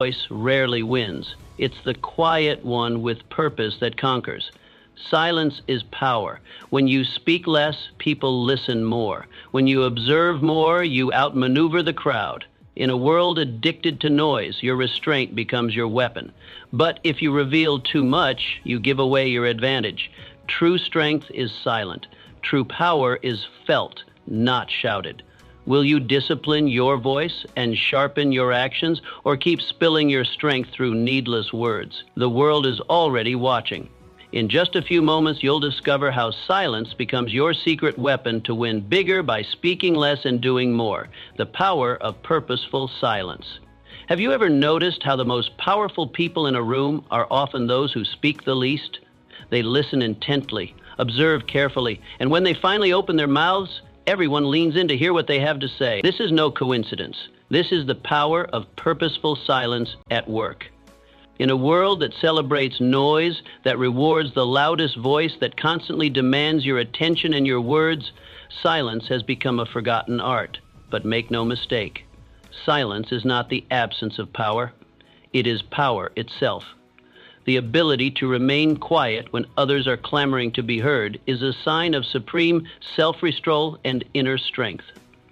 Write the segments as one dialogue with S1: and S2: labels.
S1: voice rarely wins. It's the quiet one with purpose that conquers. Silence is power. When you speak less, people listen more. When you observe more, you outmaneuver the crowd. In a world addicted to noise, your restraint becomes your weapon. But if you reveal too much, you give away your advantage. True strength is silent. True power is felt, not shouted. Will you discipline your voice and sharpen your actions, or keep spilling your strength through needless words? The world is already watching. In just a few moments, you'll discover how silence becomes your secret weapon to win bigger by speaking less and doing more. The power of purposeful silence. Have you ever noticed how the most powerful people in a room are often those who speak the least? They listen intently, observe carefully, and when they finally open their mouths, everyone leans in to hear what they have to say. This is no coincidence. This is the power of purposeful silence at work. In a world that celebrates noise, that rewards the loudest voice, that constantly demands your attention and your words, silence has become a forgotten art. But make no mistake, silence is not the absence of power. It is power itself. The ability to remain quiet when others are clamoring to be heard is a sign of supreme self-restraint and inner strength.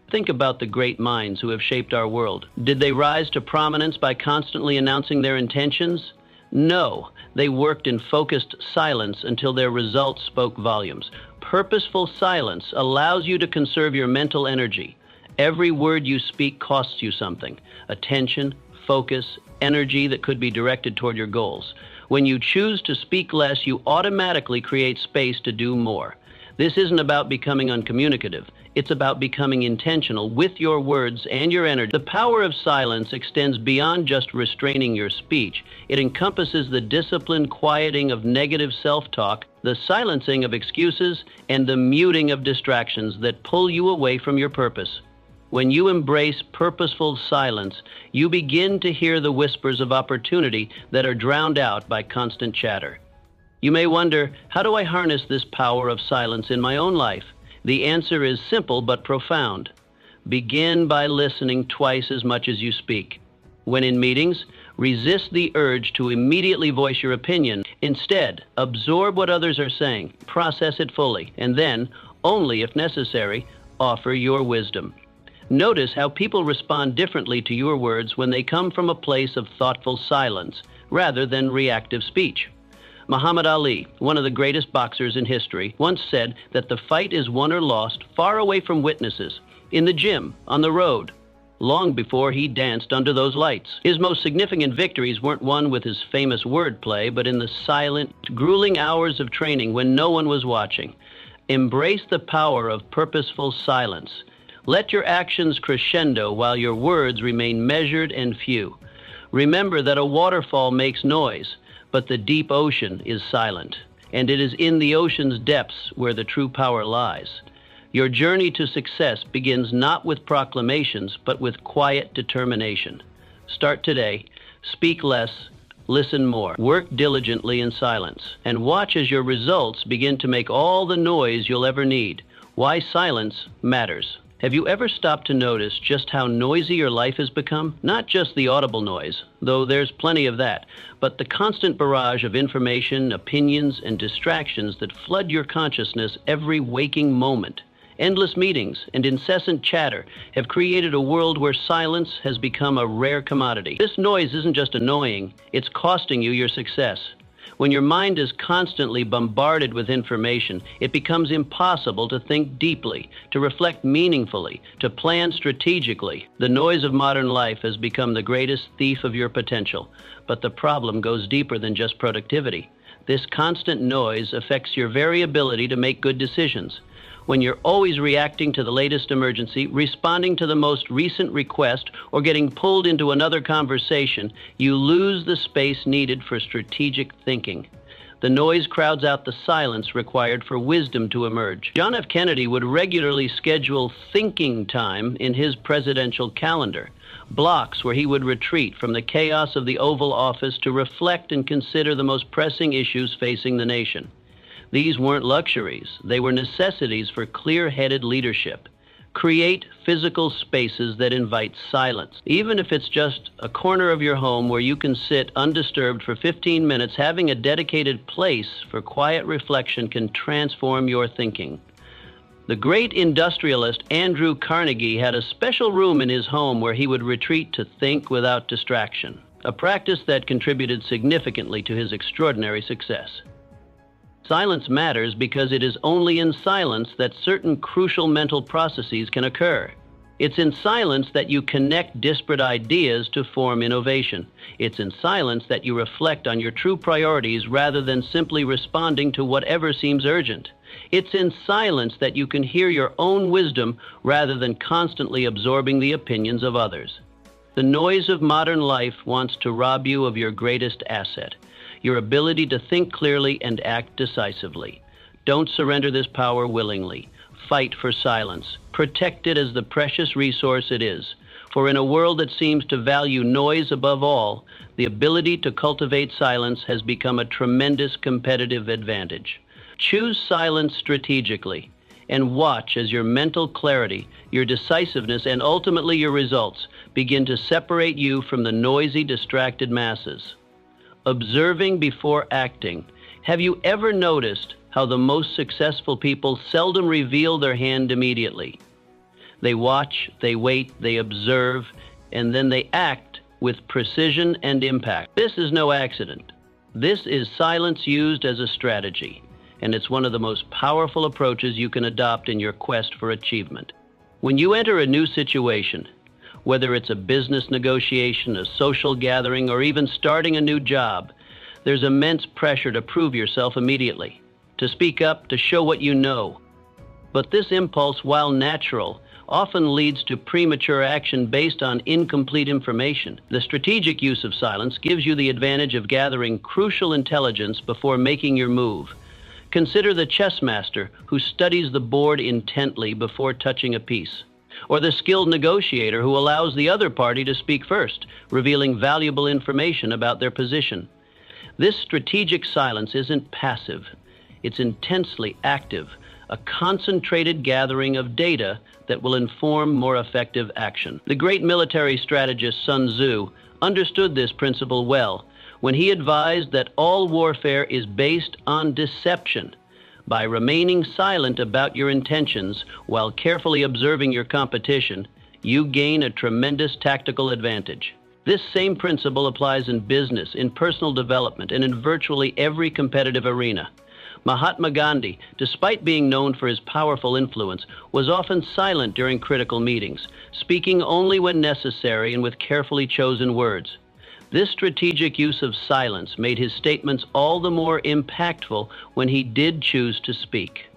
S1: Think about the great minds who have shaped our world. Did they rise to prominence by constantly announcing their intentions? No, they worked in focused silence until their results spoke volumes. Purposeful silence allows you to conserve your mental energy. Every word you speak costs you something: attention, focus, energy that could be directed toward your goals. When you choose to speak less, you automatically create space to do more. This isn't about becoming uncommunicative. It's about becoming intentional with your words and your energy. The power of silence extends beyond just restraining your speech. It encompasses the disciplined quieting of negative self-talk, the silencing of excuses, and the muting of distractions that pull you away from your purpose. When you embrace purposeful silence, you begin to hear the whispers of opportunity that are drowned out by constant chatter. You may wonder, how do I harness this power of silence in my own life? The answer is simple but profound. Begin by listening twice as much as you speak. When in meetings, resist the urge to immediately voice your opinion. Instead, absorb what others are saying, process it fully, and then, only if necessary, offer your wisdom. Notice how people respond differently to your words when they come from a place of thoughtful silence, rather than reactive speech. Muhammad Ali, one of the greatest boxers in history, once said that the fight is won or lost far away from witnesses, in the gym, on the road, long before he danced under those lights. His most significant victories weren't won with his famous wordplay, but in the silent, grueling hours of training when no one was watching. Embrace the power of purposeful silence. Let your actions crescendo while your words remain measured and few. Remember that a waterfall makes noise, but the deep ocean is silent, and it is in the ocean's depths where the true power lies. Your journey to success begins not with proclamations, but with quiet determination. Start today. Speak less, listen more. Work diligently in silence, and watch as your results begin to make all the noise you'll ever need. Why silence matters. Have you ever stopped to notice just how noisy your life has become? Not just the audible noise, though there's plenty of that, but the constant barrage of information, opinions, and distractions that flood your consciousness every waking moment. Endless meetings and incessant chatter have created a world where silence has become a rare commodity. This noise isn't just annoying, it's costing you your success. When your mind is constantly bombarded with information, it becomes impossible to think deeply, to reflect meaningfully, to plan strategically. The noise of modern life has become the greatest thief of your potential. But the problem goes deeper than just productivity. This constant noise affects your very ability to make good decisions. When you're always reacting to the latest emergency, responding to the most recent request, or getting pulled into another conversation, you lose the space needed for strategic thinking. The noise crowds out the silence required for wisdom to emerge. John F. Kennedy would regularly schedule thinking time in his presidential calendar, blocks where he would retreat from the chaos of the Oval Office to reflect and consider the most pressing issues facing the nation. These weren't luxuries, they were necessities for clear-headed leadership. Create physical spaces that invite silence. Even if it's just a corner of your home where you can sit undisturbed for 15 minutes, having a dedicated place for quiet reflection can transform your thinking. The great industrialist Andrew Carnegie had a special room in his home where he would retreat to think without distraction, a practice that contributed significantly to his extraordinary success. Silence matters because it is only in silence that certain crucial mental processes can occur. It's in silence that you connect disparate ideas to form innovation. It's in silence that you reflect on your true priorities rather than simply responding to whatever seems urgent. It's in silence that you can hear your own wisdom rather than constantly absorbing the opinions of others. The noise of modern life wants to rob you of your greatest asset, your ability to think clearly and act decisively. Don't surrender this power willingly. Fight for silence. Protect it as the precious resource it is. For in a world that seems to value noise above all, the ability to cultivate silence has become a tremendous competitive advantage. Choose silence strategically and watch as your mental clarity, your decisiveness, and ultimately your results begin to separate you from the noisy, distracted masses. Observing before acting. Have you ever noticed how the most successful people seldom reveal their hand immediately? They watch, they wait, they observe, and then they act with precision and impact. This is no accident. This is silence used as a strategy, and it's one of the most powerful approaches you can adopt in your quest for achievement. When you enter a new situation, whether it's a business negotiation, a social gathering, or even starting a new job, there's immense pressure to prove yourself immediately, to speak up, to show what you know. But this impulse, while natural, often leads to premature action based on incomplete information. The strategic use of silence gives you the advantage of gathering crucial intelligence before making your move. Consider the chess master who studies the board intently before touching a piece, or the skilled negotiator who allows the other party to speak first, revealing valuable information about their position. This strategic silence isn't passive. It's intensely active, a concentrated gathering of data that will inform more effective action. The great military strategist Sun Tzu understood this principle well when he advised that all warfare is based on deception. By remaining silent about your intentions while carefully observing your competition, you gain a tremendous tactical advantage. This same principle applies in business, in personal development, and in virtually every competitive arena. Mahatma Gandhi, despite being known for his powerful influence, was often silent during critical meetings, speaking only when necessary and with carefully chosen words. This strategic use of silence made his statements all the more impactful when he did choose to speak.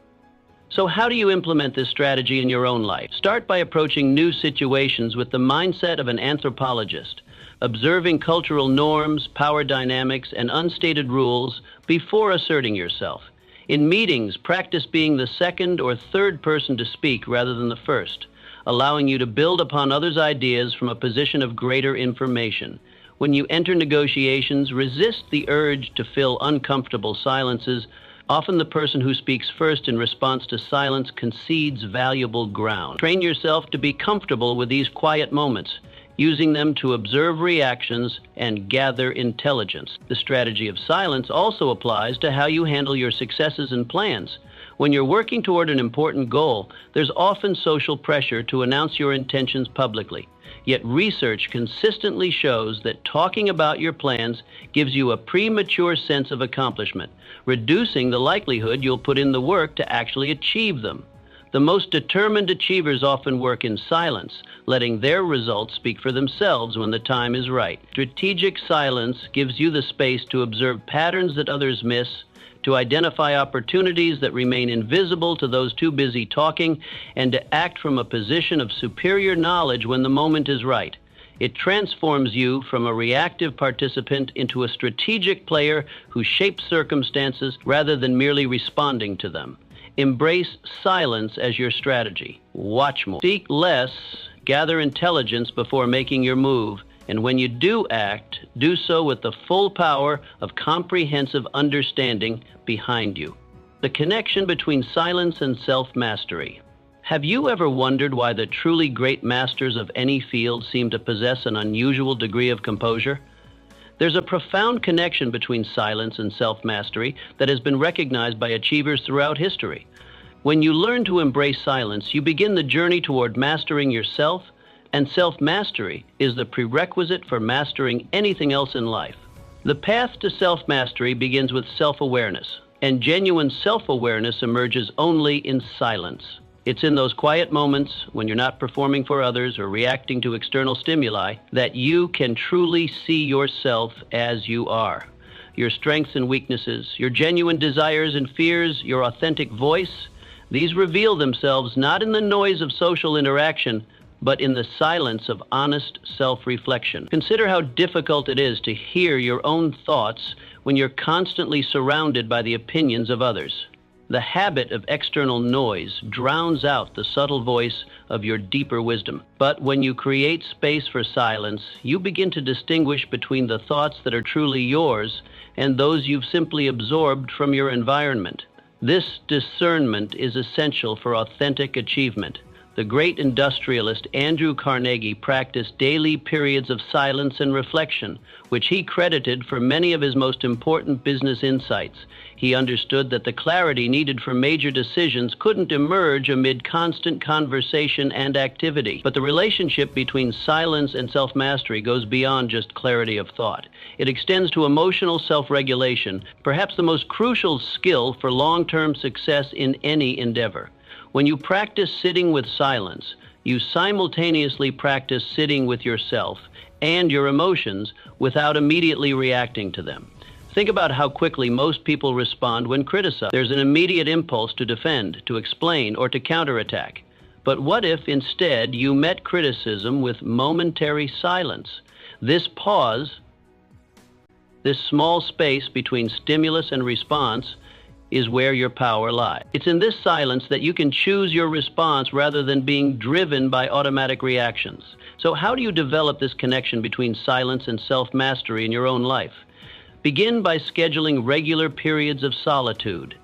S1: So how do you implement this strategy in your own life? Start by approaching new situations with the mindset of an anthropologist, observing cultural norms, power dynamics, and unstated rules before asserting yourself. In meetings, practice being the second or third person to speak rather than the first, allowing you to build upon others' ideas from a position of greater information. When you enter negotiations, resist the urge to fill uncomfortable silences. Often the person who speaks first in response to silence concedes valuable ground. Train yourself to be comfortable with these quiet moments, using them to observe reactions and gather intelligence. The strategy of silence also applies to how you handle your successes and plans. When you're working toward an important goal, there's often social pressure to announce your intentions publicly. Yet research consistently shows that talking about your plans gives you a premature sense of accomplishment, reducing the likelihood you'll put in the work to actually achieve them. The most determined achievers often work in silence, letting their results speak for themselves when the time is right. Strategic silence gives you the space to observe patterns that others miss, to identify opportunities that remain invisible to those too busy talking, and to act from a position of superior knowledge when the moment is right. It transforms you from a reactive participant into a strategic player who shapes circumstances rather than merely responding to them. Embrace silence as your strategy. Watch more. Speak less, gather intelligence before making your move, and when you do act, do so with the full power of comprehensive understanding behind you. The connection between silence and self-mastery. Have you ever wondered why the truly great masters of any field seem to possess an unusual degree of composure? There's a profound connection between silence and self-mastery that has been recognized by achievers throughout history. When you learn to embrace silence, you begin the journey toward mastering yourself, and self-mastery is the prerequisite for mastering anything else in life. The path to self-mastery begins with self-awareness, and genuine self-awareness emerges only in silence. It's in those quiet moments when you're not performing for others or reacting to external stimuli that you can truly see yourself as you are. Your strengths and weaknesses, your genuine desires and fears, your authentic voice, these reveal themselves not in the noise of social interaction, but in the silence of honest self-reflection. Consider how difficult it is to hear your own thoughts when you're constantly surrounded by the opinions of others. The habit of external noise drowns out the subtle voice of your deeper wisdom. But when you create space for silence, you begin to distinguish between the thoughts that are truly yours and those you've simply absorbed from your environment. This discernment is essential for authentic achievement. The great industrialist Andrew Carnegie practiced daily periods of silence and reflection, which he credited for many of his most important business insights. He understood that the clarity needed for major decisions couldn't emerge amid constant conversation and activity. But the relationship between silence and self-mastery goes beyond just clarity of thought. It extends to emotional self-regulation, perhaps the most crucial skill for long-term success in any endeavor. When you practice sitting with silence, you simultaneously practice sitting with yourself and your emotions without immediately reacting to them. Think about how quickly most people respond when criticized. There's an immediate impulse to defend, to explain, or to counterattack. But what if instead you met criticism with momentary silence? This pause, this small space between stimulus and response, is where your power lies. It's in this silence that you can choose your response rather than being driven by automatic reactions. So how do you develop this connection between silence and self-mastery in your own life? Begin by scheduling regular periods of solitude,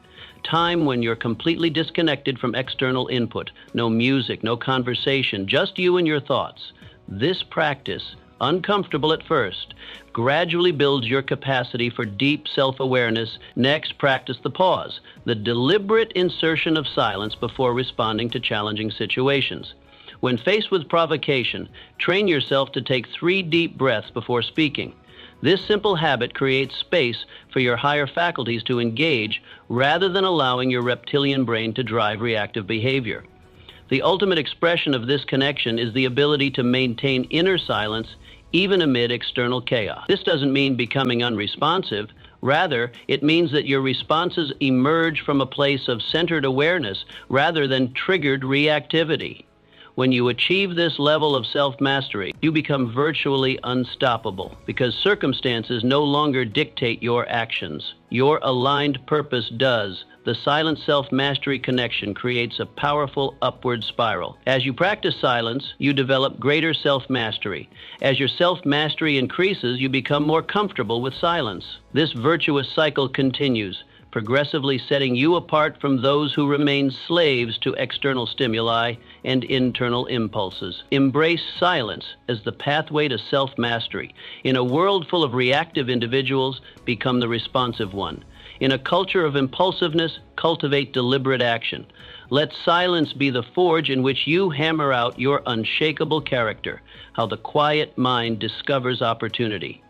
S1: time when you're completely disconnected from external input, no music, no conversation, just you and your thoughts. This practice, uncomfortable at first, gradually builds your capacity for deep self-awareness. Next, practice the pause, the deliberate insertion of silence before responding to challenging situations. When faced with provocation, train yourself to take 3 deep breaths before speaking. This simple habit creates space for your higher faculties to engage rather than allowing your reptilian brain to drive reactive behavior. The ultimate expression of this connection is the ability to maintain inner silence even amid external chaos. This doesn't mean becoming unresponsive. Rather, it means that your responses emerge from a place of centered awareness rather than triggered reactivity. When you achieve this level of self-mastery, you become virtually unstoppable because circumstances no longer dictate your actions. Your aligned purpose does. The silent self-mastery connection creates a powerful upward spiral. As you practice silence, you develop greater self-mastery. As your self-mastery increases, you become more comfortable with silence. This virtuous cycle continues, progressively setting you apart from those who remain slaves to external stimuli and internal impulses. Embrace silence as the pathway to self-mastery. In a world full of reactive individuals, become the responsive one. In a culture of impulsiveness, cultivate deliberate action. Let silence be the forge in which you hammer out your unshakable character, how the quiet mind discovers opportunity.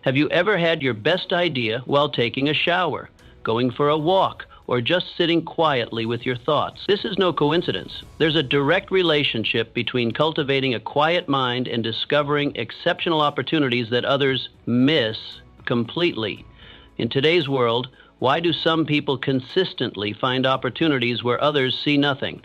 S1: Have you ever had your best idea while taking a shower, going for a walk, or just sitting quietly with your thoughts? This is no coincidence. There's a direct relationship between cultivating a quiet mind and discovering exceptional opportunities that others miss completely. In today's world, why do some people consistently find opportunities where others see nothing?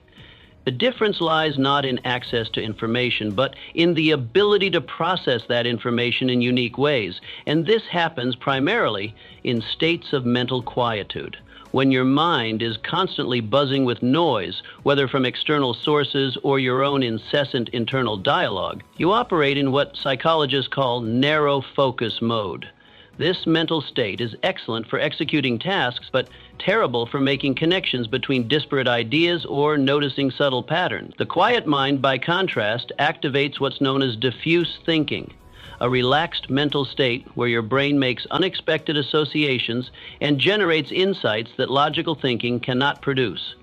S1: The difference lies not in access to information, but in the ability to process that information in unique ways. And this happens primarily in states of mental quietude. When your mind is constantly buzzing with noise, whether from external sources or your own incessant internal dialogue, you operate in what psychologists call narrow focus mode. This mental state is excellent for executing tasks, but terrible for making connections between disparate ideas or noticing subtle patterns. The quiet mind, by contrast, activates what's known as diffuse thinking, a relaxed mental state where your brain makes unexpected associations and generates insights that logical thinking cannot produce.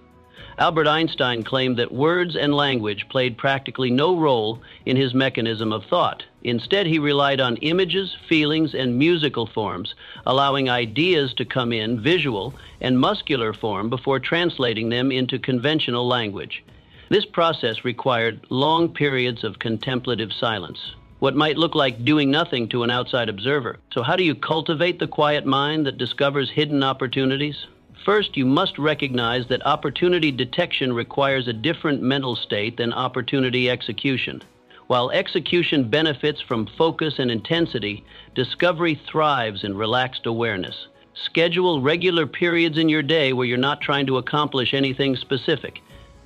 S1: Albert Einstein claimed that words and language played practically no role in his mechanism of thought. Instead, he relied on images, feelings, and musical forms, allowing ideas to come in visual and muscular form before translating them into conventional language. This process required long periods of contemplative silence, what might look like doing nothing to an outside observer. So how do you cultivate the quiet mind that discovers hidden opportunities? First, you must recognize that opportunity detection requires a different mental state than opportunity execution. While execution benefits from focus and intensity, discovery thrives in relaxed awareness. Schedule regular periods in your day where you're not trying to accomplish anything specific.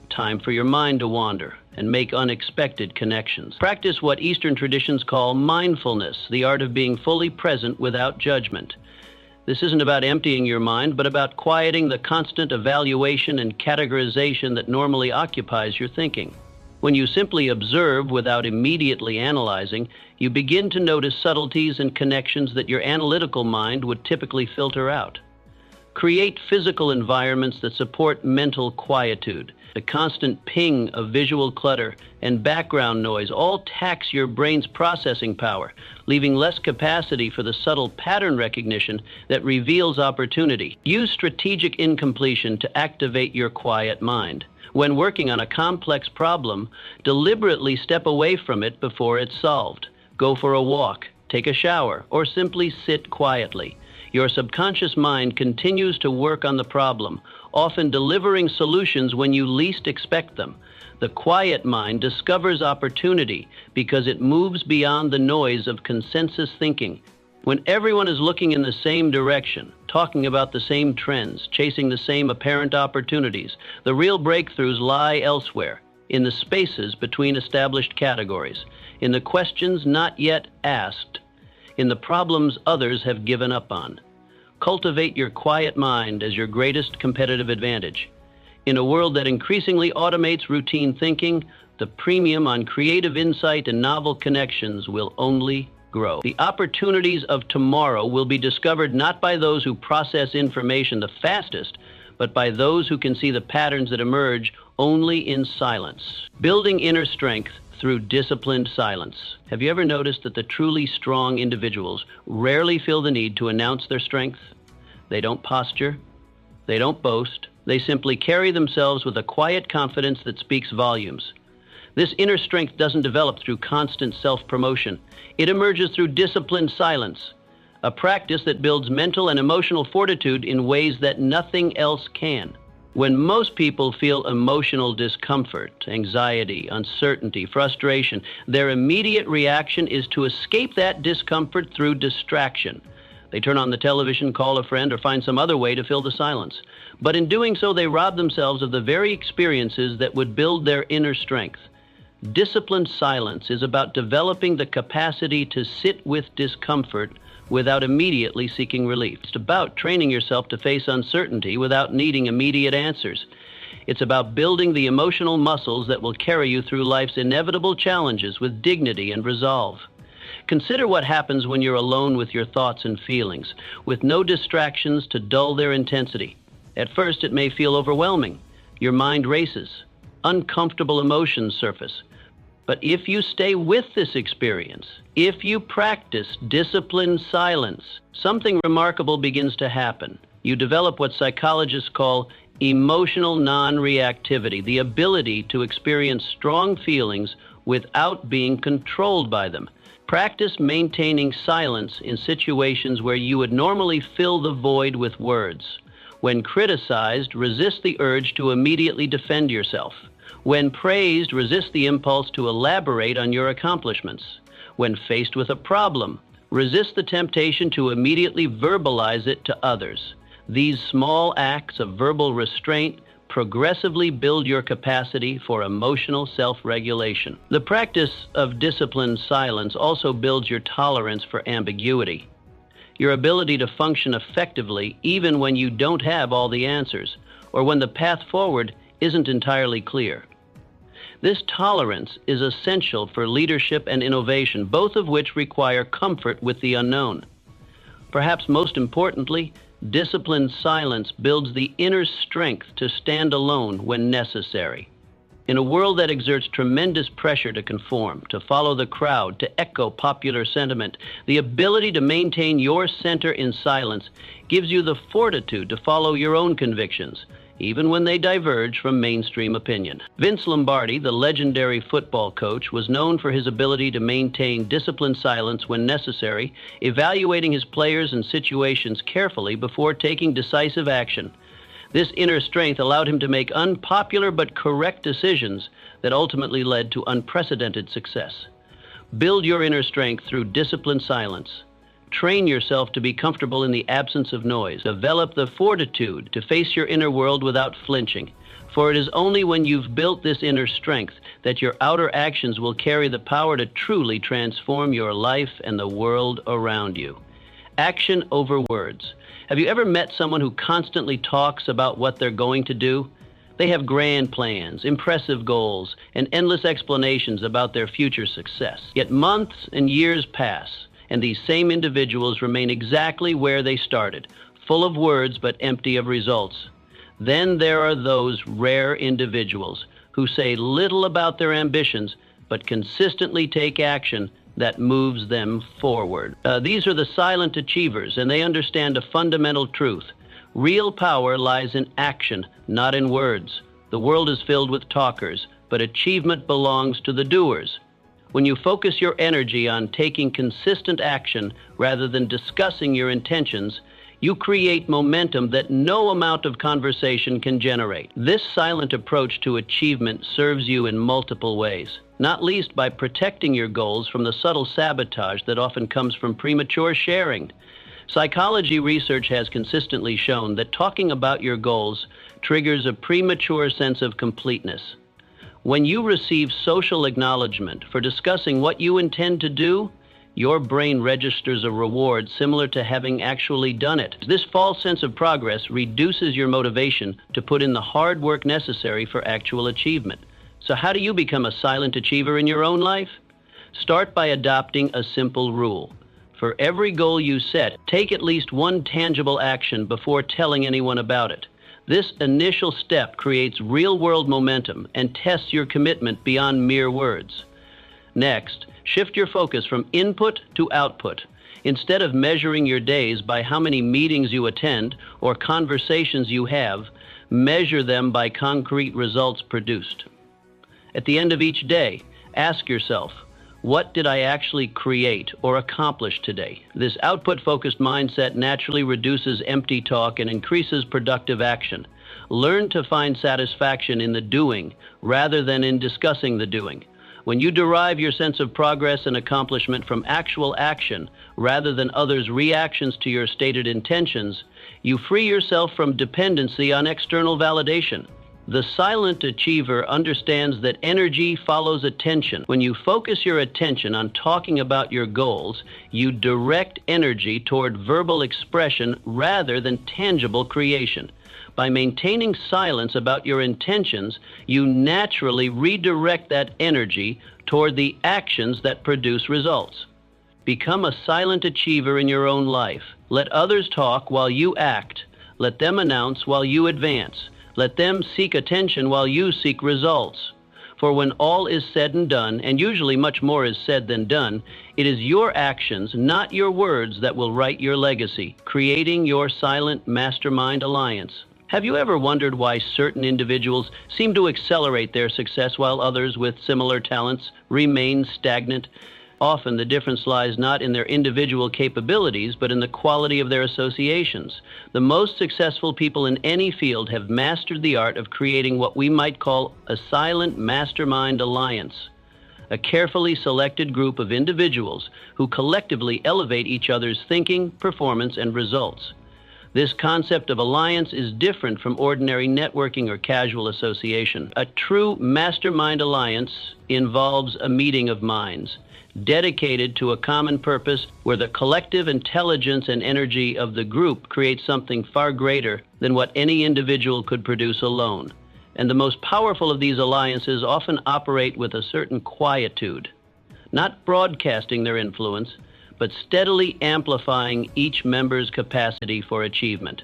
S1: Time for your mind to wander and make unexpected connections. Practice what Eastern traditions call mindfulness, the art of being fully present without judgment. This isn't about emptying your mind, but about quieting the constant evaluation and categorization that normally occupies your thinking. When you simply observe without immediately analyzing, you begin to notice subtleties and connections that your analytical mind would typically filter out. Create physical environments that support mental quietude. The constant ping of visual clutter and background noise all tax your brain's processing power, leaving less capacity for the subtle pattern recognition that reveals opportunity. Use strategic incompletion to activate your quiet mind. When working on a complex problem, deliberately step away from it before it's solved. Go for a walk, take a shower, or simply sit quietly. Your subconscious mind continues to work on the problem, often delivering solutions when you least expect them. The quiet mind discovers opportunity because it moves beyond the noise of consensus thinking. When everyone is looking in the same direction, talking about the same trends, chasing the same apparent opportunities, the real breakthroughs lie elsewhere, in the spaces between established categories, in the questions not yet asked, in the problems others have given up on. Cultivate your quiet mind as your greatest competitive advantage. In a world that increasingly automates routine thinking, the premium on creative insight and novel connections will only grow. The opportunities of tomorrow will be discovered not by those who process information the fastest, but by those who can see the patterns that emerge only in silence. Building inner strength through disciplined silence. Have you ever noticed that the truly strong individuals rarely feel the need to announce their strength? They don't posture, they don't boast, they simply carry themselves with a quiet confidence that speaks volumes. This inner strength doesn't develop through constant self-promotion. It emerges through disciplined silence, a practice that builds mental and emotional fortitude in ways that nothing else can. When most people feel emotional discomfort, anxiety, uncertainty, frustration, their immediate reaction is to escape that discomfort through distraction. They turn on the television, call a friend, or find some other way to fill the silence. But in doing so, they rob themselves of the very experiences that would build their inner strength. Disciplined silence is about developing the capacity to sit with discomfort without immediately seeking relief. It's about training yourself to face uncertainty without needing immediate answers. It's about building the emotional muscles that will carry you through life's inevitable challenges with dignity and resolve. Consider what happens when you're alone with your thoughts and feelings, with no distractions to dull their intensity. At first, it may feel overwhelming. Your mind races. Uncomfortable emotions surface. But if you stay with this experience, if you practice disciplined silence, something remarkable begins to happen. You develop what psychologists call emotional non-reactivity, the ability to experience strong feelings without being controlled by them. Practice maintaining silence in situations where you would normally fill the void with words. When criticized, resist the urge to immediately defend yourself. When praised, resist the impulse to elaborate on your accomplishments. When faced with a problem, resist the temptation to immediately verbalize it to others. These small acts of verbal restraint progressively build your capacity for emotional self-regulation. The practice of disciplined silence also builds your tolerance for ambiguity. your ability to function effectively even when you don't have all the answers, or when the path forward isn't entirely clear. This tolerance is essential for leadership and innovation, both of which require comfort with the unknown. Perhaps most importantly, disciplined silence builds the inner strength to stand alone when necessary. In a world that exerts tremendous pressure to conform, to follow the crowd, to echo popular sentiment, the ability to maintain your center in silence gives you the fortitude to follow your own convictions, even when they diverge from mainstream opinion. Vince Lombardi, the legendary football coach, was known for his ability to maintain disciplined silence when necessary, evaluating his players and situations carefully before taking decisive action. This inner strength allowed him to make unpopular but correct decisions that ultimately led to unprecedented success. Build your inner strength through disciplined silence. Train yourself to be comfortable in the absence of noise. Develop the fortitude to face your inner world without flinching. For it is only when you've built this inner strength that your outer actions will carry the power to truly transform your life and the world around you. Action over words. Have you ever met someone who constantly talks about what they're going to do? They have grand plans, impressive goals, and endless explanations about their future success. Yet months and years pass, and these same individuals remain exactly where they started, full of words but empty of results. Then there are those rare individuals who say little about their ambitions but consistently take action that moves them forward. These are the silent achievers, and they understand a fundamental truth. Real power lies in action, not in words. The world is filled with talkers, but achievement belongs to the doers. When you focus your energy on taking consistent action rather than discussing your intentions, you create momentum that no amount of conversation can generate. This silent approach to achievement serves you in multiple ways, not least by protecting your goals from the subtle sabotage that often comes from premature sharing. Psychology research has consistently shown that talking about your goals triggers a premature sense of completeness. When you receive social acknowledgement for discussing what you intend to do, your brain registers a reward similar to having actually done it. This false sense of progress reduces your motivation to put in the hard work necessary for actual achievement. So how do you become a silent achiever in your own life? Start by adopting a simple rule. For every goal you set, take at least one tangible action before telling anyone about it. This initial step creates real-world momentum and tests your commitment beyond mere words. Next, shift your focus from input to output. Instead of measuring your days by how many meetings you attend or conversations you have, measure them by concrete results produced. At the end of each day, ask yourself, what did I actually create or accomplish today? This output-focused mindset naturally reduces empty talk and increases productive action. Learn to find satisfaction in the doing rather than in discussing the doing. When you derive your sense of progress and accomplishment from actual action rather than others' reactions to your stated intentions, you free yourself from dependency on external validation. The silent achiever understands that energy follows attention. When you focus your attention on talking about your goals, you direct energy toward verbal expression rather than tangible creation. By maintaining silence about your intentions, you naturally redirect that energy toward the actions that produce results. Become a silent achiever in your own life. Let others talk while you act. Let them announce while you advance. Let them seek attention while you seek results. For when all is said and done, and usually much more is said than done, it is your actions, not your words, that will write your legacy, creating your silent mastermind alliance. Have you ever wondered why certain individuals seem to accelerate their success while others with similar talents remain stagnant? Often the difference lies not in their individual capabilities, but in the quality of their associations. The most successful people in any field have mastered the art of creating what we might call a silent mastermind alliance, a carefully selected group of individuals who collectively elevate each other's thinking, performance, and results. This concept of alliance is different from ordinary networking or casual association. A true mastermind alliance involves a meeting of minds, dedicated to a common purpose where the collective intelligence and energy of the group creates something far greater than what any individual could produce alone. And the most powerful of these alliances often operate with a certain quietude, not broadcasting their influence, but steadily amplifying each member's capacity for achievement.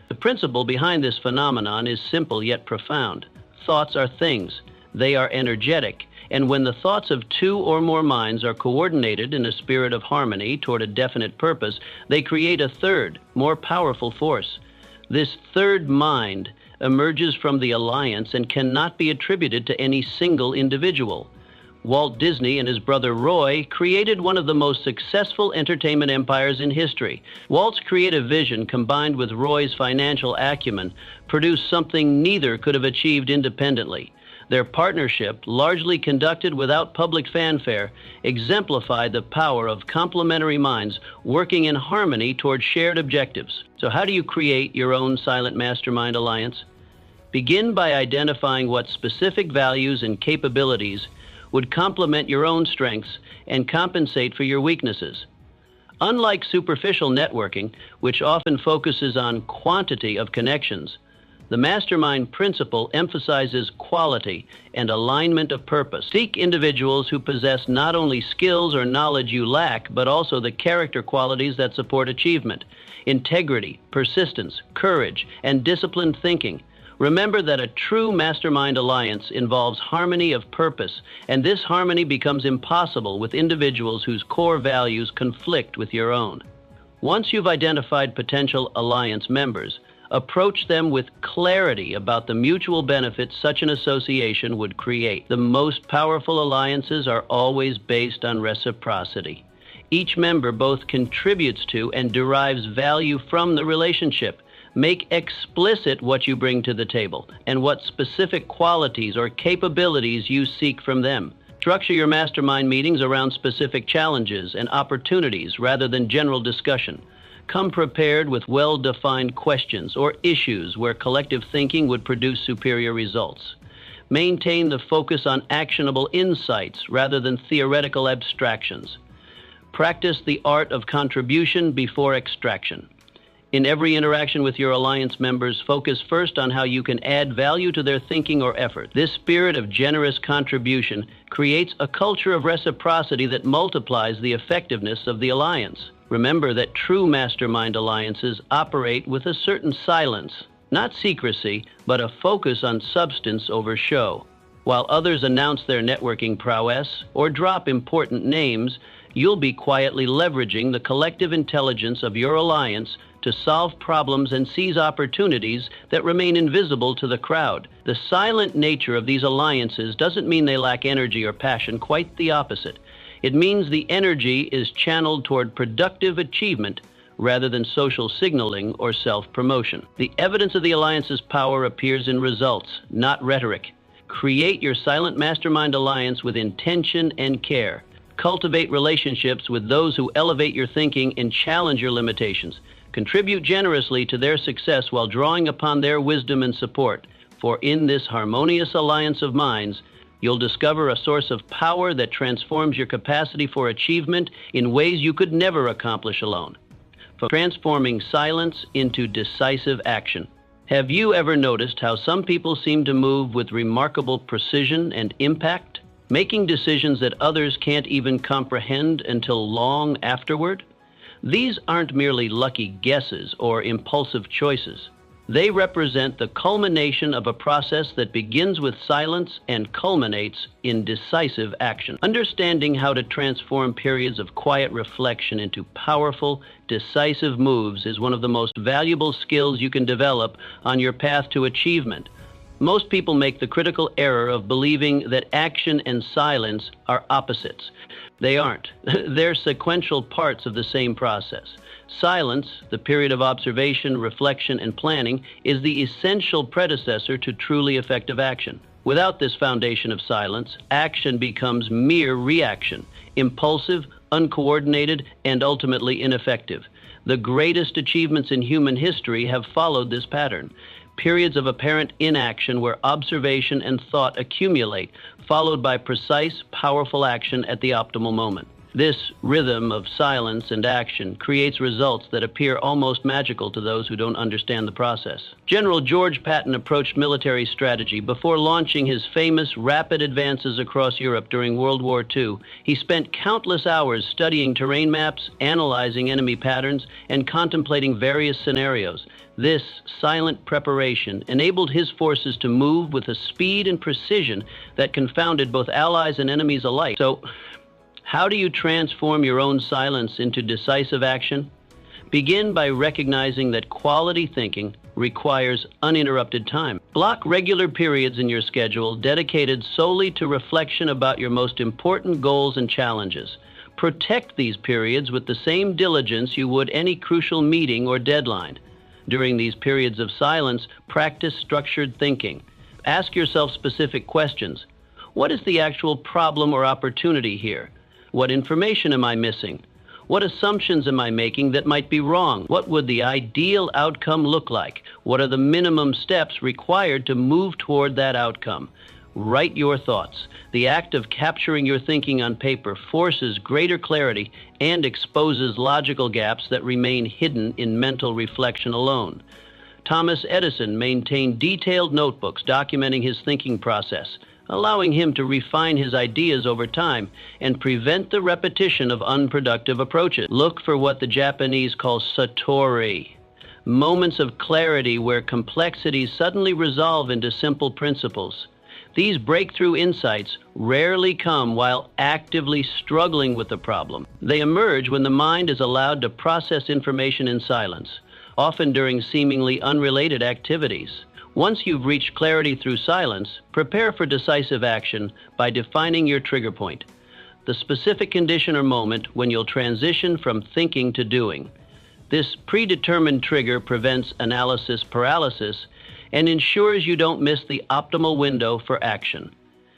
S1: The principle behind this phenomenon is simple yet profound. Thoughts are things. They are energetic. And when the thoughts of two or more minds are coordinated in a spirit of harmony toward a definite purpose, they create a third, more powerful force. This third mind emerges from the alliance and cannot be attributed to any single individual. Walt Disney and his brother Roy created one of the most successful entertainment empires in history. Walt's creative vision, combined with Roy's financial acumen, produced something neither could have achieved independently. Their partnership, largely conducted without public fanfare, exemplified the power of complementary minds working in harmony toward shared objectives. So how do you create your own silent mastermind alliance? Begin by identifying what specific values and capabilities would complement your own strengths and compensate for your weaknesses. Unlike superficial networking, which often focuses on quantity of connections, the mastermind principle emphasizes quality and alignment of purpose. Seek individuals who possess not only skills or knowledge you lack, but also the character qualities that support achievement: integrity, persistence, courage, and disciplined thinking. Remember that a true mastermind alliance involves harmony of purpose, and this harmony becomes impossible with individuals whose core values conflict with your own. Once you've identified potential alliance members, approach them with clarity about the mutual benefits such an association would create. The most powerful alliances are always based on reciprocity. Each member both contributes to and derives value from the relationship. Make explicit what you bring to the table and what specific qualities or capabilities you seek from them. Structure your mastermind meetings around specific challenges and opportunities rather than general discussion. Come prepared with well-defined questions or issues where collective thinking would produce superior results. Maintain the focus on actionable insights rather than theoretical abstractions. Practice the art of contribution before extraction. In every interaction with your alliance members, focus first on how you can add value to their thinking or effort. This spirit of generous contribution creates a culture of reciprocity that multiplies the effectiveness of the alliance. Remember that true mastermind alliances operate with a certain silence, not secrecy, but a focus on substance over show. While others announce their networking prowess or drop important names, you'll be quietly leveraging the collective intelligence of your alliance to solve problems and seize opportunities that remain invisible to the crowd. The silent nature of these alliances doesn't mean they lack energy or passion, quite the opposite. It means the energy is channeled toward productive achievement rather than social signaling or self-promotion. The evidence of the alliance's power appears in results, not rhetoric. Create your silent mastermind alliance with intention and care. Cultivate relationships with those who elevate your thinking and challenge your limitations. Contribute generously to their success while drawing upon their wisdom and support. For in this harmonious alliance of minds, you'll discover a source of power that transforms your capacity for achievement in ways you could never accomplish alone. From transforming silence into decisive action. Have you ever noticed how some people seem to move with remarkable precision and impact, making decisions that others can't even comprehend until long afterward? These aren't merely lucky guesses or impulsive choices. They represent the culmination of a process that begins with silence and culminates in decisive action. Understanding how to transform periods of quiet reflection into powerful, decisive moves is one of the most valuable skills you can develop on your path to achievement. Most people make the critical error of believing that action and silence are opposites. They aren't. They're sequential parts of the same process. Silence, the period of observation, reflection, and planning, is the essential predecessor to truly effective action. Without this foundation of silence, action becomes mere reaction, impulsive, uncoordinated, and ultimately ineffective. The greatest achievements in human history have followed this pattern. periods of apparent inaction where observation and thought accumulate, followed by precise, powerful action at the optimal moment. This rhythm of silence and action creates results that appear almost magical to those who don't understand the process. General George Patton approached military strategy before launching his famous rapid advances across Europe during World War II. He spent countless hours studying terrain maps, analyzing enemy patterns, and contemplating various scenarios. This silent preparation enabled his forces to move with a speed and precision that confounded both allies and enemies alike. So, how do you transform your own silence into decisive action? Begin by recognizing that quality thinking requires uninterrupted time. Block regular periods in your schedule dedicated solely to reflection about your most important goals and challenges. Protect these periods with the same diligence you would any crucial meeting or deadline. During these periods of silence, practice structured thinking. Ask yourself specific questions. What is the actual problem or opportunity here? What information am I missing? What assumptions am I making that might be wrong? What would the ideal outcome look like? What are the minimum steps required to move toward that outcome? Write your thoughts. The act of capturing your thinking on paper forces greater clarity and exposes logical gaps that remain hidden in mental reflection alone. Thomas Edison maintained detailed notebooks documenting his thinking process, allowing him to refine his ideas over time and prevent the repetition of unproductive approaches. Look for what the Japanese call satori, moments of clarity where complexities suddenly resolve into simple principles. These breakthrough insights rarely come while actively struggling with the problem. They emerge when the mind is allowed to process information in silence, often during seemingly unrelated activities. Once you've reached clarity through silence, prepare for decisive action by defining your trigger point, the specific condition or moment when you'll transition from thinking to doing. This predetermined trigger prevents analysis paralysis and ensures you don't miss the optimal window for action.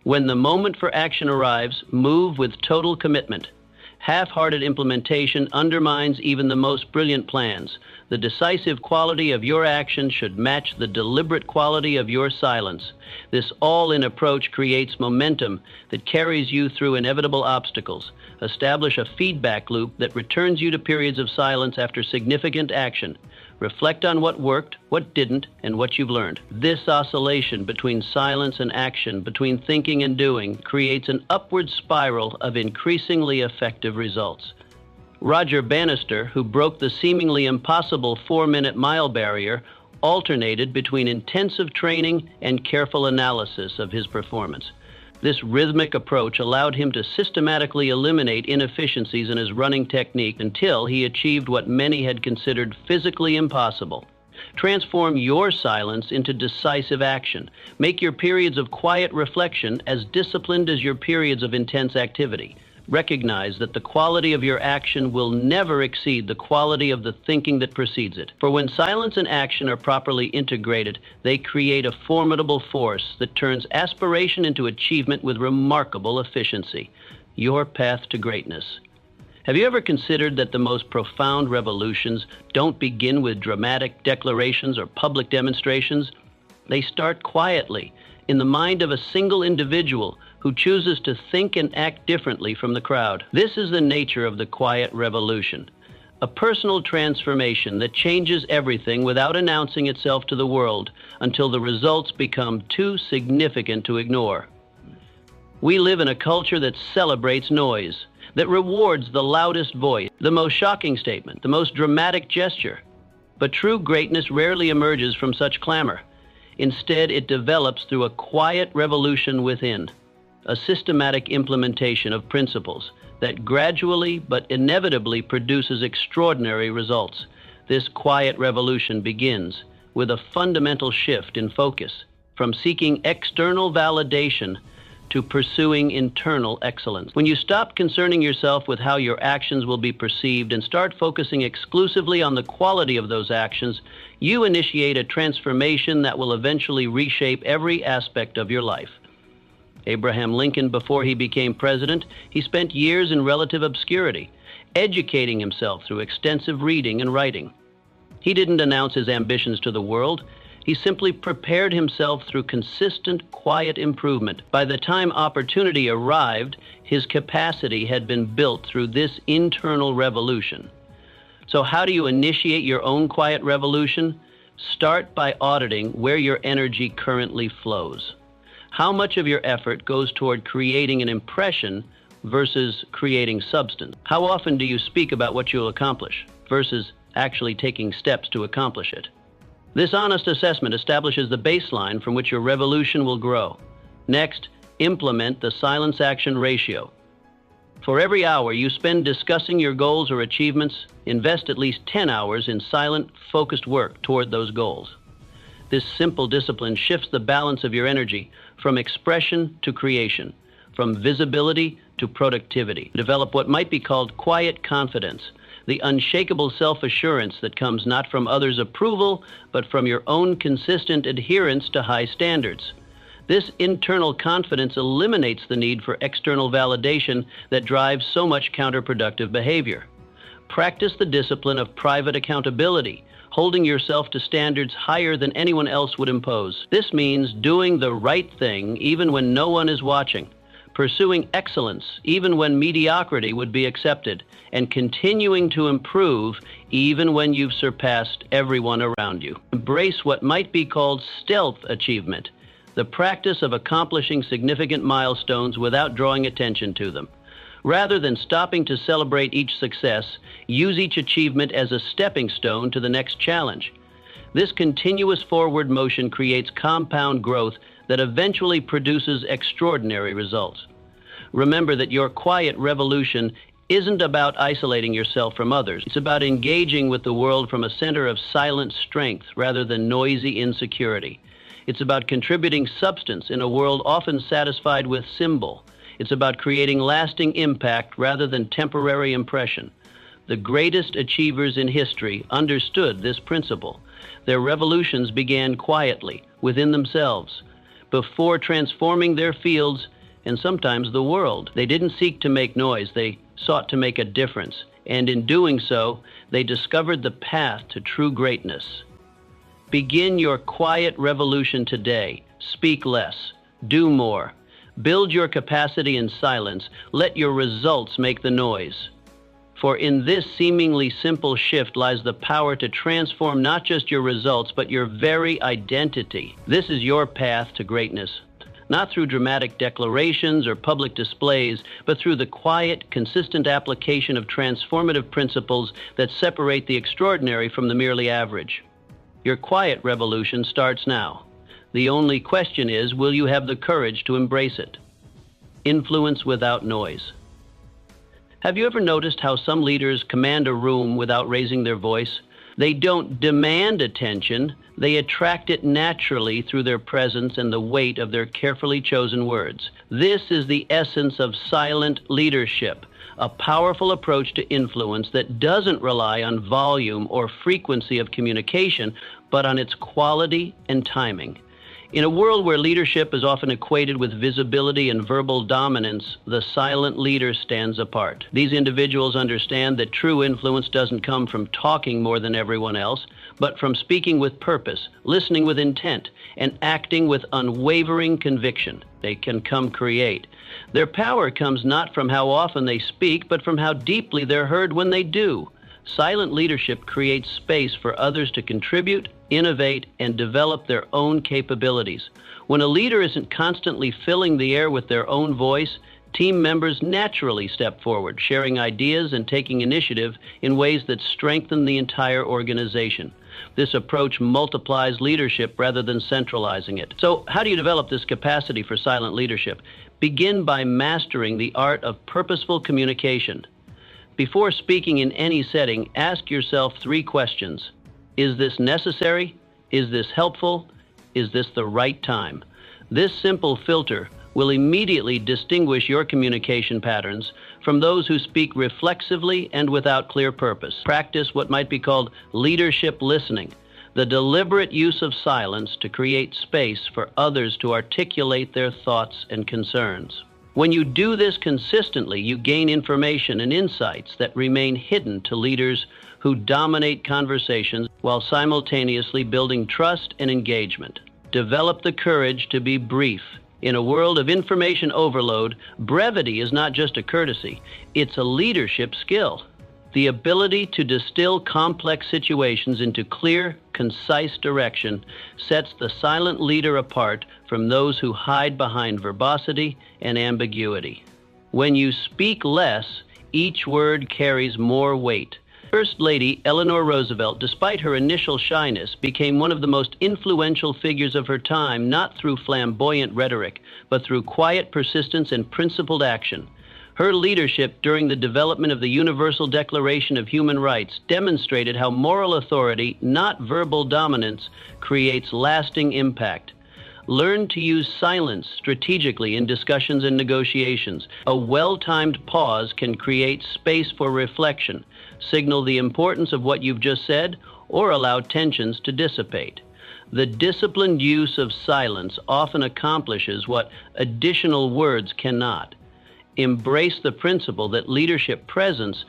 S1: When the moment for action arrives, move with total commitment. Half-hearted implementation undermines even the most brilliant plans. The decisive quality of your action should match the deliberate quality of your silence. This all-in approach creates momentum that carries you through inevitable obstacles. Establish a feedback loop that returns you to periods of silence after significant action. Reflect on what worked, what didn't, and what you've learned. This oscillation between silence and action, between thinking and doing, creates an upward spiral of increasingly effective results. Roger Bannister, who broke the seemingly impossible 4-minute mile barrier, alternated between intensive training and careful analysis of his performance. This rhythmic approach allowed him to systematically eliminate inefficiencies in his running technique until he achieved what many had considered physically impossible. Transform your silence into decisive action. Make your periods of quiet reflection as disciplined as your periods of intense activity. Recognize that the quality of your action will never exceed the quality of the thinking that precedes it. For when silence and action are properly integrated, they create a formidable force that turns aspiration into achievement with remarkable efficiency. Your path to greatness. Have you ever considered that the most profound revolutions don't begin with dramatic declarations or public demonstrations? They start quietly, in the mind of a single individual who chooses to think and act differently from the crowd. This is the nature of the quiet revolution, a personal transformation that changes everything without announcing itself to the world until the results become too significant to ignore. We live in a culture that celebrates noise, that rewards the loudest voice, the most shocking statement, the most dramatic gesture. But true greatness rarely emerges from such clamor. Instead, it develops through a quiet revolution within, a systematic implementation of principles that gradually but inevitably produces extraordinary results. This quiet revolution begins with a fundamental shift in focus, from seeking external validation to pursuing internal excellence. When you stop concerning yourself with how your actions will be perceived and start focusing exclusively on the quality of those actions, you initiate a transformation that will eventually reshape every aspect of your life. Abraham Lincoln, before he became president, he spent years in relative obscurity, educating himself through extensive reading and writing. He didn't announce his ambitions to the world. He simply prepared himself through consistent, quiet improvement. By the time opportunity arrived, his capacity had been built through this internal revolution. So how do you initiate your own quiet revolution? Start by auditing where your energy currently flows. How much of your effort goes toward creating an impression versus creating substance? How often do you speak about what you'll accomplish versus actually taking steps to accomplish it? This honest assessment establishes the baseline from which your revolution will grow. Next, implement the silence action ratio. For every hour you spend discussing your goals or achievements, invest at least 10 hours in silent, focused work toward those goals. This simple discipline shifts the balance of your energy from expression to creation, from visibility to productivity. Develop what might be called quiet confidence, the unshakable self-assurance that comes not from others' approval, but from your own consistent adherence to high standards. This internal confidence eliminates the need for external validation that drives so much counterproductive behavior. Practice the discipline of private accountability, holding yourself to standards higher than anyone else would impose. This means doing the right thing even when no one is watching, pursuing excellence even when mediocrity would be accepted, and continuing to improve even when you've surpassed everyone around you. Embrace what might be called stealth achievement, the practice of accomplishing significant milestones without drawing attention to them. Rather than stopping to celebrate each success, use each achievement as a stepping stone to the next challenge. This continuous forward motion creates compound growth that eventually produces extraordinary results. Remember that your quiet revolution isn't about isolating yourself from others. It's about engaging with the world from a center of silent strength rather than noisy insecurity. It's about contributing substance in a world often satisfied with symbol. It's about creating lasting impact rather than temporary impression. The greatest achievers in history understood this principle. Their revolutions began quietly, within themselves, before transforming their fields and sometimes the world. They didn't seek to make noise, they sought to make a difference. And in doing so, they discovered the path to true greatness. Begin your quiet revolution today. Speak less, do more. Build your capacity in silence. Let your results make the noise. For in this seemingly simple shift lies the power to transform not just your results, but your very identity. This is your path to greatness, not through dramatic declarations or public displays, but through the quiet, consistent application of transformative principles that separate the extraordinary from the merely average. Your quiet revolution starts now. The only question is, will you have the courage to embrace it? Influence without noise. Have you ever noticed how some leaders command a room without raising their voice? They don't demand attention, they attract it naturally through their presence and the weight of their carefully chosen words. This is the essence of silent leadership, a powerful approach to influence that doesn't rely on volume or frequency of communication, but on its quality and timing. In a world where leadership is often equated with visibility and verbal dominance, the silent leader stands apart. These individuals understand that true influence doesn't come from talking more than everyone else, but from speaking with purpose, listening with intent, and acting with unwavering conviction. They can create. Their power comes not from how often they speak, but from how deeply they're heard when they do. Silent leadership creates space for others to contribute, innovate, and develop their own capabilities. When a leader isn't constantly filling the air with their own voice, team members naturally step forward, sharing ideas and taking initiative in ways that strengthen the entire organization. This approach multiplies leadership rather than centralizing it. So, how do you develop this capacity for silent leadership? Begin by mastering the art of purposeful communication. Before speaking in any setting, ask yourself 3 questions. Is this necessary? Is this helpful? Is this the right time? This simple filter will immediately distinguish your communication patterns from those who speak reflexively and without clear purpose. Practice what might be called leadership listening, the deliberate use of silence to create space for others to articulate their thoughts and concerns. When you do this consistently, you gain information and insights that remain hidden to leaders who dominate conversations while simultaneously building trust and engagement. Develop the courage to be brief. In a world of information overload, brevity is not just a courtesy, it's a leadership skill. The ability to distill complex situations into clear, concise direction sets the silent leader apart from those who hide behind verbosity and ambiguity. When you speak less, each word carries more weight. First Lady Eleanor Roosevelt, despite her initial shyness, became one of the most influential figures of her time, not through flamboyant rhetoric, but through quiet persistence and principled action. Her leadership during the development of the Universal Declaration of Human Rights demonstrated how moral authority, not verbal dominance, creates lasting impact. Learn to use silence strategically in discussions and negotiations. A well-timed pause can create space for reflection, signal the importance of what you've just said, or allow tensions to dissipate. The disciplined use of silence often accomplishes what additional words cannot. Embrace the principle that leadership presence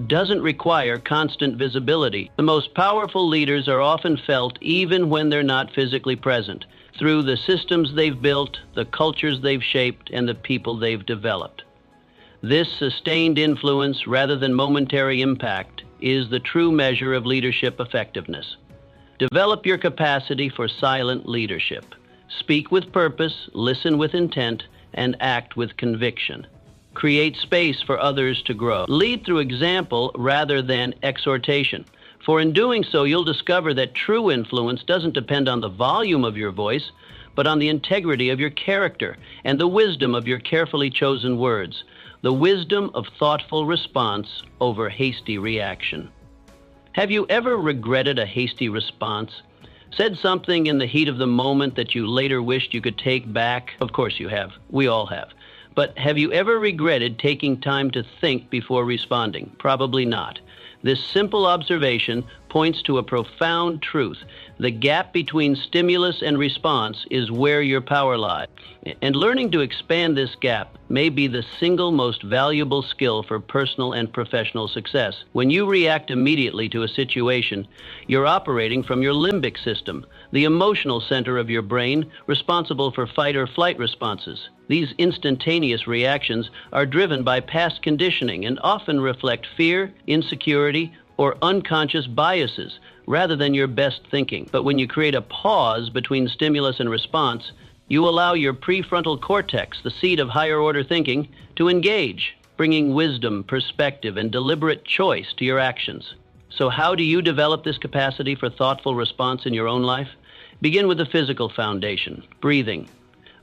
S1: doesn't require constant visibility. The most powerful leaders are often felt even when they're not physically present, through the systems they've built, the cultures they've shaped, and the people they've developed. This sustained influence, rather than momentary impact, is the true measure of leadership effectiveness. Develop your capacity for silent leadership. Speak with purpose, listen with intent, and act with conviction. Create space for others to grow. Lead through example rather than exhortation. For in doing so, you'll discover that true influence doesn't depend on the volume of your voice, but on the integrity of your character and the wisdom of your carefully chosen words, the wisdom of thoughtful response over hasty reaction. Have you ever regretted a hasty response? Said something in the heat of the moment that you later wished you could take back? Of course you have. We all have. But have you ever regretted taking time to think before responding? Probably not. This simple observation points to a profound truth. The gap between stimulus and response is where your power lies. And learning to expand this gap may be the single most valuable skill for personal and professional success. When you react immediately to a situation, you're operating from your limbic system, the emotional center of your brain responsible for fight or flight responses. These instantaneous reactions are driven by past conditioning and often reflect fear, insecurity, or unconscious biases rather than your best thinking. But when you create a pause between stimulus and response, you allow your prefrontal cortex, the seat of higher order thinking, to engage, bringing wisdom, perspective, and deliberate choice to your actions. So how do you develop this capacity for thoughtful response in your own life? Begin with the physical foundation, breathing.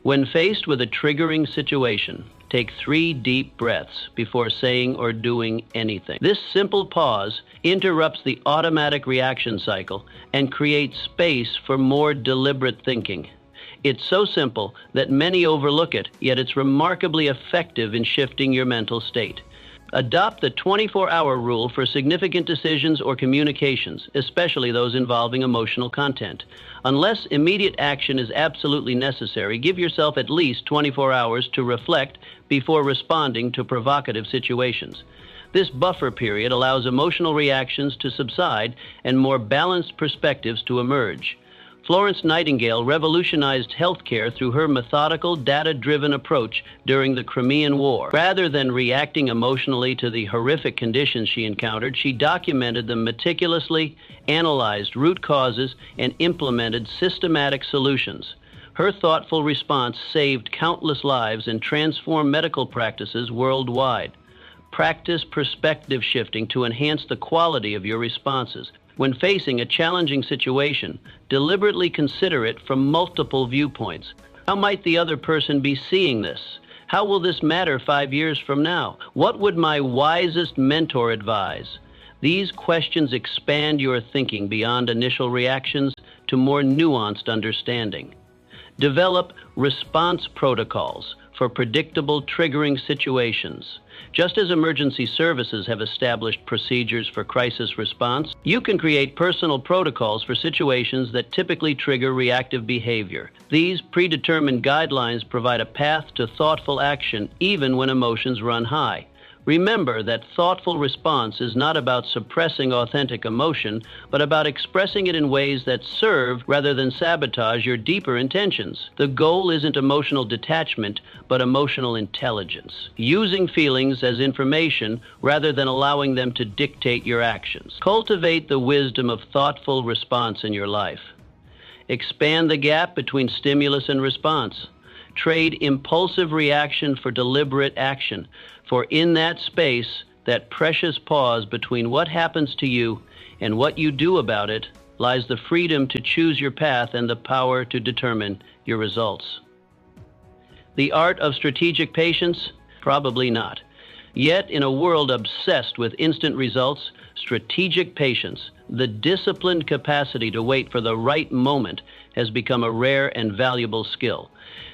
S1: When faced with a triggering situation, take 3 deep breaths before saying or doing anything. This simple pause interrupts the automatic reaction cycle and creates space for more deliberate thinking. It's so simple that many overlook it, yet it's remarkably effective in shifting your mental state. Adopt the 24-hour rule for significant decisions or communications, especially those involving emotional content. Unless immediate action is absolutely necessary, give yourself at least 24 hours to reflect before responding to provocative situations. This buffer period allows emotional reactions to subside and more balanced perspectives to emerge. Florence Nightingale revolutionized healthcare through her methodical, data-driven approach during the Crimean War. Rather than reacting emotionally to the horrific conditions she encountered, she documented them meticulously, analyzed root causes, and implemented systematic solutions. Her thoughtful response saved countless lives and transformed medical practices worldwide. Practice perspective shifting to enhance the quality of your responses. When facing a challenging situation, deliberately consider it from multiple viewpoints. How might the other person be seeing this? How will this matter 5 years from now? What would my wisest mentor advise? These questions expand your thinking beyond initial reactions to more nuanced understanding. Develop response protocols for predictable triggering situations. Just as emergency services have established procedures for crisis response, you can create personal protocols for situations that typically trigger reactive behavior. These predetermined guidelines provide a path to thoughtful action even when emotions run high. Remember that thoughtful response is not about suppressing authentic emotion, but about expressing it in ways that serve rather than sabotage your deeper intentions. The goal isn't emotional detachment, but emotional intelligence, using feelings as information rather than allowing them to dictate your actions. Cultivate the wisdom of thoughtful response in your life. Expand the gap between stimulus and response. Trade impulsive reaction for deliberate action. For in that space, that precious pause between what happens to you and what you do about it, lies the freedom to choose your path and the power to determine your results. The art of strategic patience? Probably not. Yet, in a world obsessed with instant results, strategic patience, the disciplined capacity to wait for the right moment, has become a rare and valuable skill.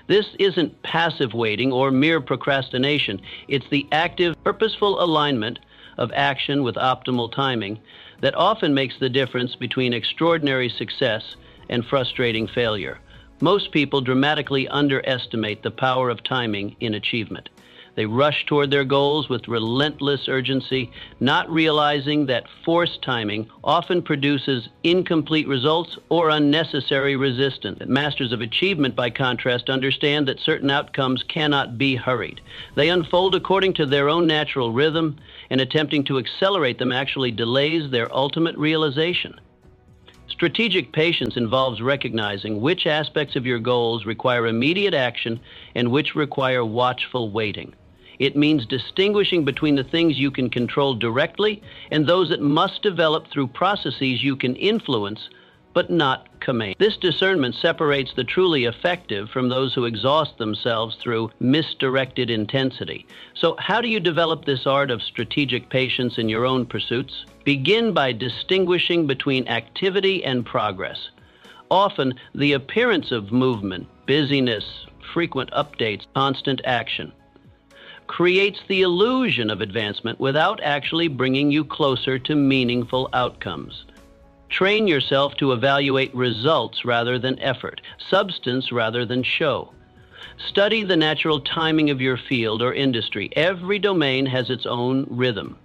S1: This isn't passive waiting or mere procrastination. It's the active, purposeful alignment of action with optimal timing that often makes the difference between extraordinary success and frustrating failure. Most people dramatically underestimate the power of timing in achievement. They rush toward their goals with relentless urgency, not realizing that forced timing often produces incomplete results or unnecessary resistance. Masters of achievement, by contrast, understand that certain outcomes cannot be hurried. They unfold according to their own natural rhythm, and attempting to accelerate them actually delays their ultimate realization. Strategic patience involves recognizing which aspects of your goals require immediate action and which require watchful waiting. It means distinguishing between the things you can control directly and those that must develop through processes you can influence but not command. This discernment separates the truly effective from those who exhaust themselves through misdirected intensity. So how do you develop this art of strategic patience in your own pursuits? Begin by distinguishing between activity and progress. Often, the appearance of movement, busyness, frequent updates, constant action creates the illusion of advancement without actually bringing you closer to meaningful outcomes. Train yourself to evaluate results rather than effort, substance rather than show. Study the natural timing of your field or industry. Every domain has its own rhythm.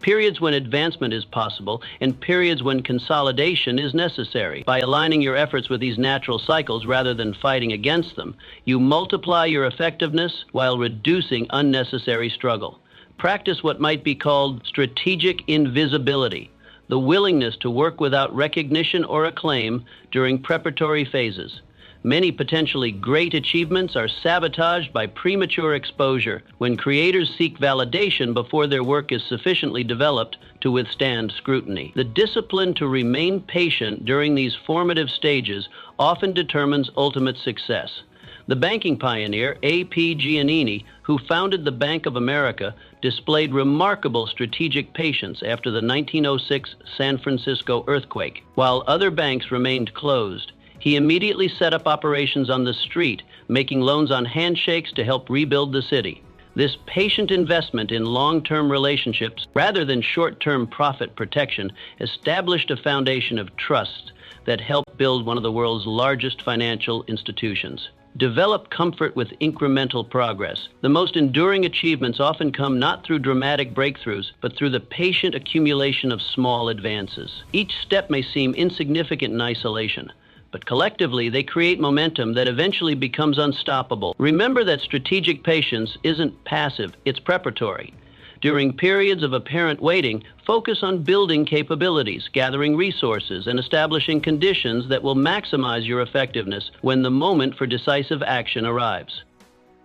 S1: Periods when advancement is possible and periods when consolidation is necessary. By aligning your efforts with these natural cycles rather than fighting against them, you multiply your effectiveness while reducing unnecessary struggle. Practice what might be called strategic invisibility, the willingness to work without recognition or acclaim during preparatory phases. Many potentially great achievements are sabotaged by premature exposure when creators seek validation before their work is sufficiently developed to withstand scrutiny. The discipline to remain patient during these formative stages often determines ultimate success. The banking pioneer, A.P. Giannini, who founded the Bank of America, displayed remarkable strategic patience after the 1906 San Francisco earthquake. While other banks remained closed, he immediately set up operations on the street, making loans on handshakes to help rebuild the city. This patient investment in long-term relationships, rather than short-term profit protection, established a foundation of trust that helped build one of the world's largest financial institutions. Develop comfort with incremental progress. The most enduring achievements often come not through dramatic breakthroughs, but through the patient accumulation of small advances. Each step may seem insignificant in isolation, but collectively they create momentum that eventually becomes unstoppable. Remember that strategic patience isn't passive, it's preparatory. During periods of apparent waiting, focus on building capabilities, gathering resources, and establishing conditions that will maximize your effectiveness when the moment for decisive action arrives.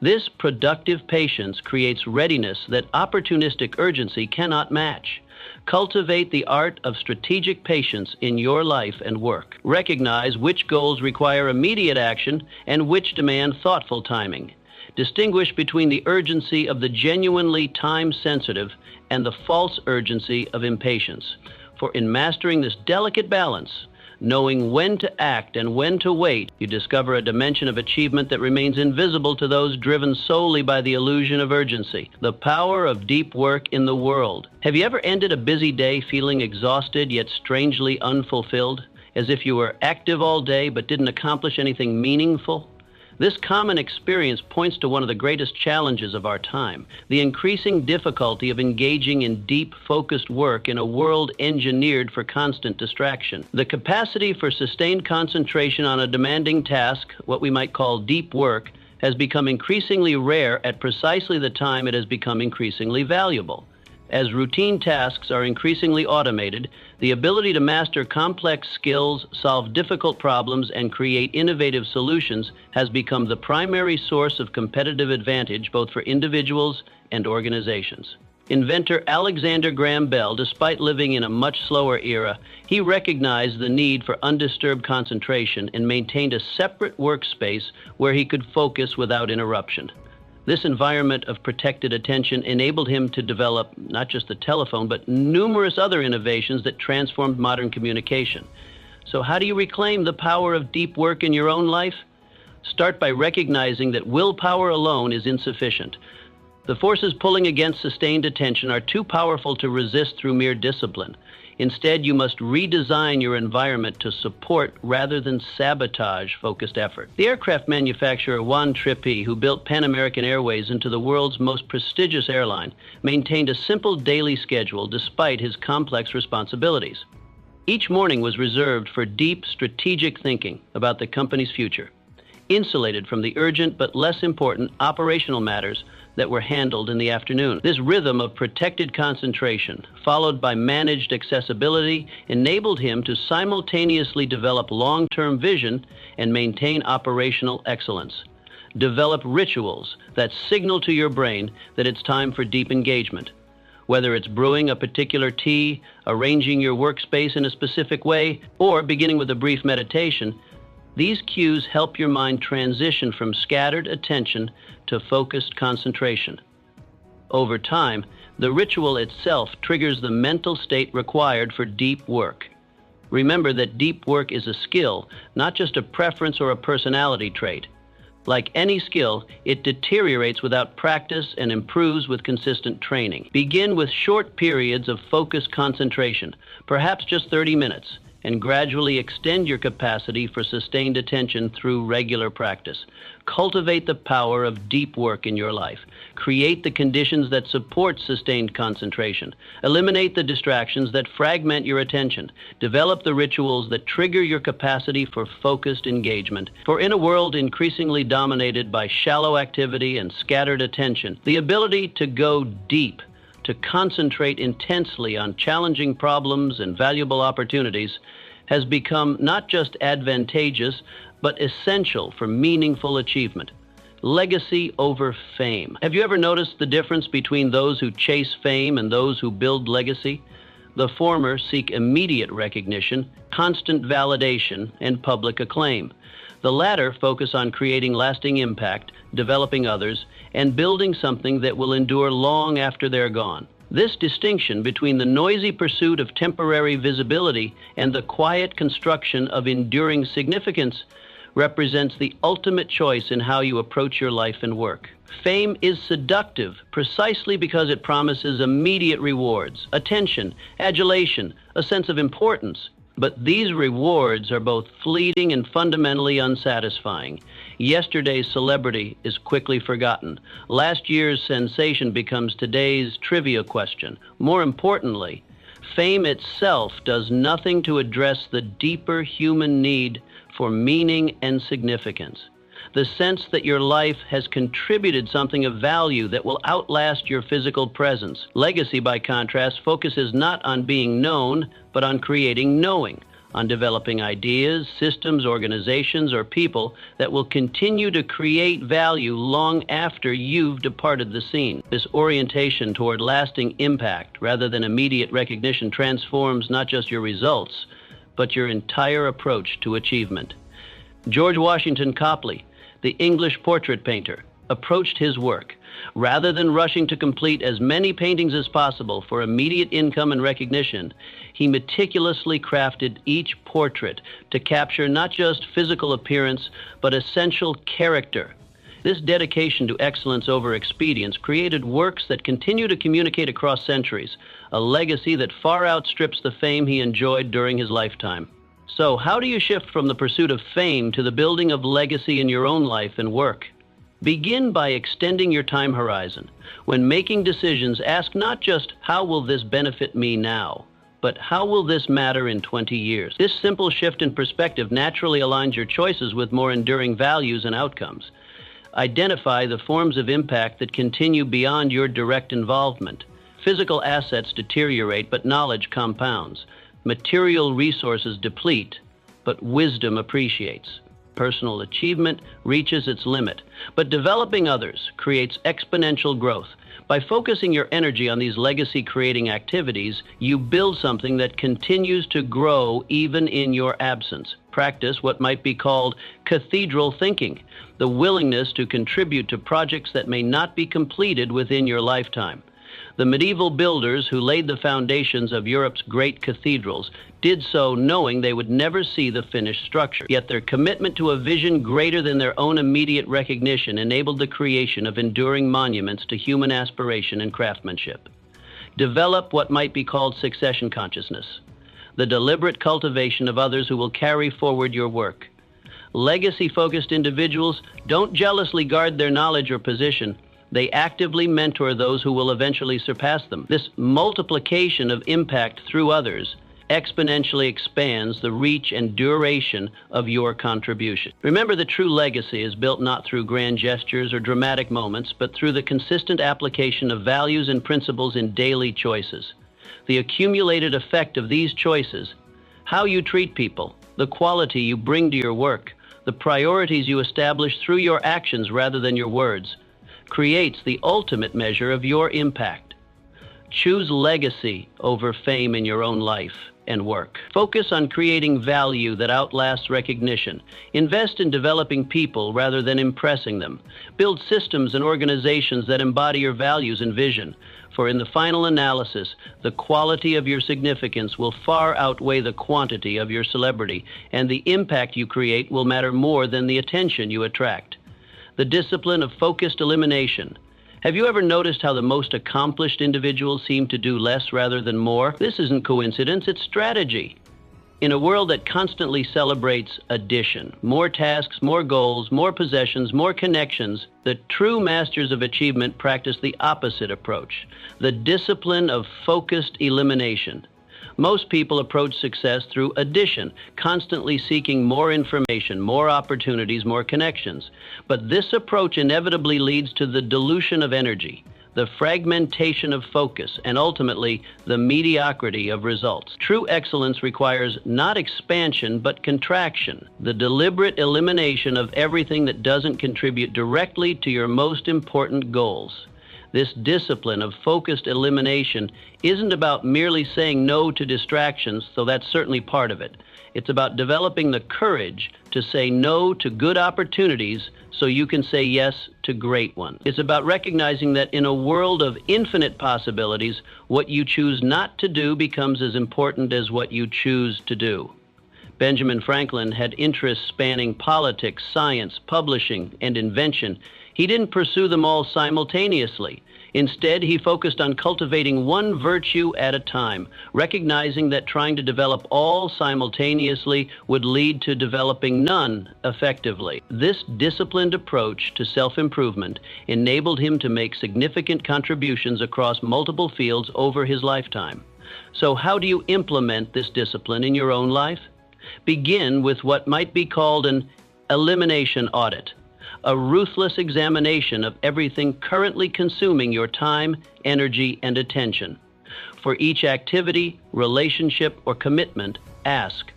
S1: This productive patience creates readiness that opportunistic urgency cannot match. Cultivate the art of strategic patience in your life and work. Recognize which goals require immediate action and which demand thoughtful timing. Distinguish between the urgency of the genuinely time-sensitive and the false urgency of impatience. For in mastering this delicate balance, knowing when to act and when to wait, you discover a dimension of achievement that remains invisible to those driven solely by the illusion of urgency. The power of deep work in the world. Have you ever ended a busy day feeling exhausted yet strangely unfulfilled, as if you were active all day but didn't accomplish anything meaningful? This common experience points to one of the greatest challenges of our time, the increasing difficulty of engaging in deep, focused work in a world engineered for constant distraction. The capacity for sustained concentration on a demanding task, what we might call deep work, has become increasingly rare at precisely the time it has become increasingly valuable. As routine tasks are increasingly automated, the ability to master complex skills, solve difficult problems, and create innovative solutions has become the primary source of competitive advantage both for individuals and organizations. Inventor Alexander Graham Bell, despite living in a much slower era, he recognized the need for undisturbed concentration and maintained a separate workspace where he could focus without interruption. This environment of protected attention enabled him to develop not just the telephone, but numerous other innovations that transformed modern communication. So how do you reclaim the power of deep work in your own life? Start by recognizing that willpower alone is insufficient. The forces pulling against sustained attention are too powerful to resist through mere discipline. Instead, you must redesign your environment to support rather than sabotage focused effort. The aircraft manufacturer Juan Trippe, who built Pan American Airways into the world's most prestigious airline, maintained a simple daily schedule despite his complex responsibilities. Each morning was reserved for deep, strategic thinking about the company's future, insulated from the urgent but less important operational matters that were handled in the afternoon. This rhythm of protected concentration, followed by managed accessibility, enabled him to simultaneously develop long-term vision and maintain operational excellence. Develop rituals that signal to your brain that it's time for deep engagement. Whether it's brewing a particular tea, arranging your workspace in a specific way, or beginning with a brief meditation, these cues help your mind transition from scattered attention to focused concentration. Over time, the ritual itself triggers the mental state required for deep work. Remember that deep work is a skill, not just a preference or a personality trait. Like any skill, it deteriorates without practice and improves with consistent training. Begin with short periods of focused concentration, perhaps just 30 minutes. And gradually extend your capacity for sustained attention through regular practice. Cultivate the power of deep work in your life. Create the conditions that support sustained concentration. Eliminate the distractions that fragment your attention. Develop the rituals that trigger your capacity for focused engagement. For in a world increasingly dominated by shallow activity and scattered attention, the ability to go deep, to concentrate intensely on challenging problems and valuable opportunities has become not just advantageous, but essential for meaningful achievement. Legacy over fame. Have you ever noticed the difference between those who chase fame and those who build legacy? The former seek immediate recognition, constant validation, and public acclaim. The latter focus on creating lasting impact, developing others, and building something that will endure long after they're gone. This distinction between the noisy pursuit of temporary visibility and the quiet construction of enduring significance represents the ultimate choice in how you approach your life and work. Fame is seductive precisely because it promises immediate rewards, attention, adulation, a sense of importance. But these rewards are both fleeting and fundamentally unsatisfying. Yesterday's celebrity is quickly forgotten. Last year's sensation becomes today's trivia question. More importantly, fame itself does nothing to address the deeper human need for meaning and significance. The sense that your life has contributed something of value that will outlast your physical presence. Legacy, by contrast, focuses not on being known, but on creating knowing, on developing ideas, systems, organizations, or people that will continue to create value long after you've departed the scene. This orientation toward lasting impact rather than immediate recognition transforms not just your results, but your entire approach to achievement. George Washington Copley, the English portrait painter, approached his work. Rather than rushing to complete as many paintings as possible for immediate income and recognition, he meticulously crafted each portrait to capture not just physical appearance, but essential character. This dedication to excellence over expedience created works that continue to communicate across centuries, a legacy that far outstrips the fame he enjoyed during his lifetime. So, how do you shift from the pursuit of fame to the building of legacy in your own life and work? Begin by extending your time horizon. When making decisions, ask not just, how will this benefit me now, but how will this matter in 20 years? This simple shift in perspective naturally aligns your choices with more enduring values and outcomes. Identify the forms of impact that continue beyond your direct involvement. Physical assets deteriorate, but knowledge compounds. Material resources deplete, but wisdom appreciates. Personal achievement reaches its limit, but developing others creates exponential growth. By focusing your energy on these legacy-creating activities, you build something that continues to grow even in your absence. Practice what might be called cathedral thinking, the willingness to contribute to projects that may not be completed within your lifetime. The medieval builders who laid the foundations of Europe's great cathedrals did so knowing they would never see the finished structure. Yet their commitment to a vision greater than their own immediate recognition enabled the creation of enduring monuments to human aspiration and craftsmanship. Develop what might be called succession consciousness, the deliberate cultivation of others who will carry forward your work. Legacy-focused individuals don't jealously guard their knowledge or position. They actively mentor those who will eventually surpass them. This multiplication of impact through others exponentially expands the reach and duration of your contribution. Remember, the true legacy is built not through grand gestures or dramatic moments, but through the consistent application of values and principles in daily choices. The accumulated effect of these choices, how you treat people, the quality you bring to your work, the priorities you establish through your actions rather than your words, creates the ultimate measure of your impact. Choose legacy over fame in your own life and work. Focus on creating value that outlasts recognition. Invest in developing people rather than impressing them. Build systems and organizations that embody your values and vision. For in the final analysis, the quality of your significance will far outweigh the quantity of your celebrity, and the impact you create will matter more than the attention you attract. The discipline of focused elimination. Have you ever noticed how the most accomplished individuals seem to do less rather than more? This isn't coincidence, it's strategy. In a world that constantly celebrates addition, more tasks, more goals, more possessions, more connections, the true masters of achievement practice the opposite approach, the discipline of focused elimination. Most people approach success through addition, constantly seeking more information, more opportunities, more connections. But this approach inevitably leads to the dilution of energy, the fragmentation of focus, and ultimately the mediocrity of results. True excellence requires not expansion but contraction, the deliberate elimination of everything that doesn't contribute directly to your most important goals. This discipline of focused elimination isn't about merely saying no to distractions, though that's certainly part of it. It's about developing the courage to say no to good opportunities so you can say yes to great ones. It's about recognizing that in a world of infinite possibilities, what you choose not to do becomes as important as what you choose to do. Benjamin Franklin had interests spanning politics, science, publishing, and invention. He didn't pursue them all simultaneously. Instead, he focused on cultivating one virtue at a time, recognizing that trying to develop all simultaneously would lead to developing none effectively. This disciplined approach to self-improvement enabled him to make significant contributions across multiple fields over his lifetime. So how do you implement this discipline in your own life? Begin with what might be called an elimination audit, a ruthless examination of everything currently consuming your time, energy, and attention. For each activity, relationship, or commitment, ask,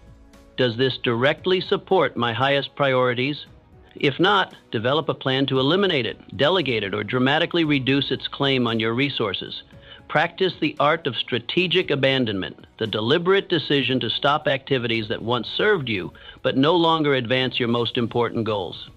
S1: does this directly support my highest priorities? If not, develop a plan to eliminate it, delegate it, or dramatically reduce its claim on your resources. Practice the art of strategic abandonment, the deliberate decision to stop activities that once served you, but no longer advance your most important goals.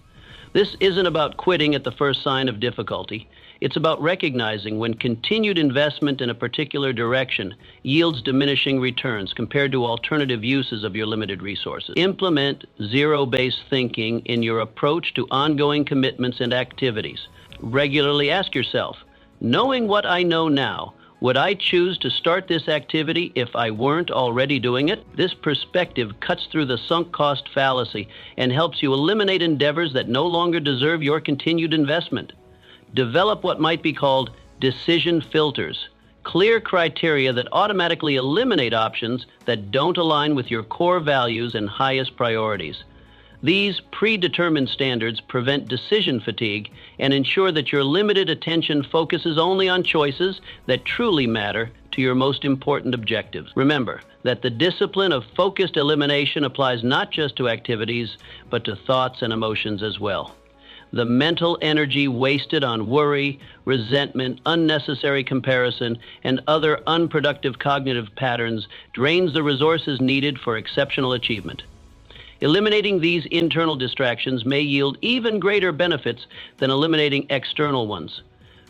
S1: This isn't about quitting at the first sign of difficulty. It's about recognizing when continued investment in a particular direction yields diminishing returns compared to alternative uses of your limited resources. Implement zero-based thinking in your approach to ongoing commitments and activities. Regularly ask yourself, knowing what I know now, Would I choose to start this activity if I weren't already doing it? This perspective cuts through the sunk cost fallacy and helps you eliminate endeavors that no longer deserve your continued investment. Develop what might be called decision filters, clear criteria that automatically eliminate options that don't align with your core values and highest priorities. These predetermined standards prevent decision fatigue and ensure that your limited attention focuses only on choices that truly matter to your most important objectives. Remember that the discipline of focused elimination applies not just to activities, but to thoughts and emotions as well. The mental energy wasted on worry, resentment, unnecessary comparison, and other unproductive cognitive patterns drains the resources needed for exceptional achievement. Eliminating these internal distractions may yield even greater benefits than eliminating external ones.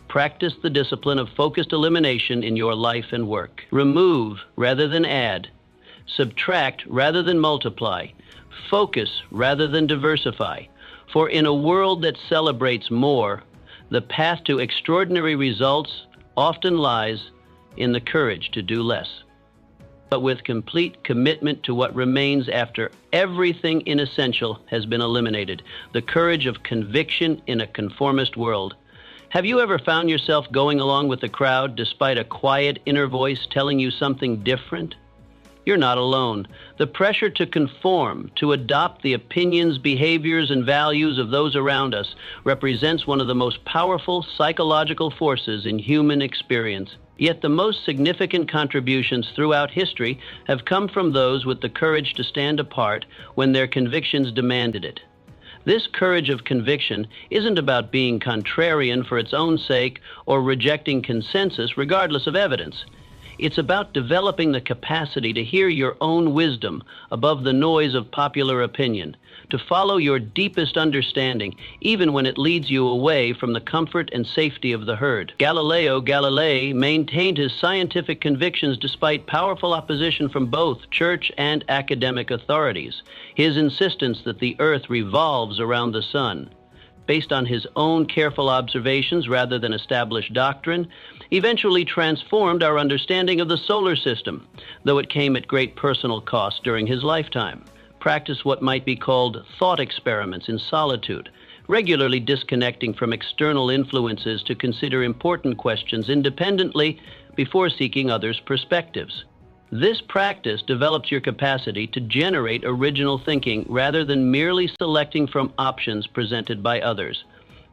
S1: Practice the discipline of focused elimination in your life and work. Remove rather than add. Subtract rather than multiply. Focus rather than diversify. For in a world that celebrates more, the path to extraordinary results often lies in the courage to do less, but with complete commitment to what remains after everything inessential has been eliminated, the courage of conviction in a conformist world. Have you ever found yourself going along with the crowd despite a quiet inner voice telling you something different? You're not alone. The pressure to conform, to adopt the opinions, behaviors, and values of those around us represents one of the most powerful psychological forces in human experience. Yet the most significant contributions throughout history have come from those with the courage to stand apart when their convictions demanded it. This courage of conviction isn't about being contrarian for its own sake or rejecting consensus regardless of evidence. It's about developing the capacity to hear your own wisdom above the noise of popular opinion, to follow your deepest understanding, even when it leads you away from the comfort and safety of the herd. Galileo Galilei maintained his scientific convictions despite powerful opposition from both church and academic authorities. His insistence that the earth revolves around the sun, based on his own careful observations rather than established doctrine, eventually transformed our understanding of the solar system, though it came at great personal cost during his lifetime. Practice what might be called thought experiments in solitude, regularly disconnecting from external influences to consider important questions independently before seeking others' perspectives. This practice develops your capacity to generate original thinking rather than merely selecting from options presented by others.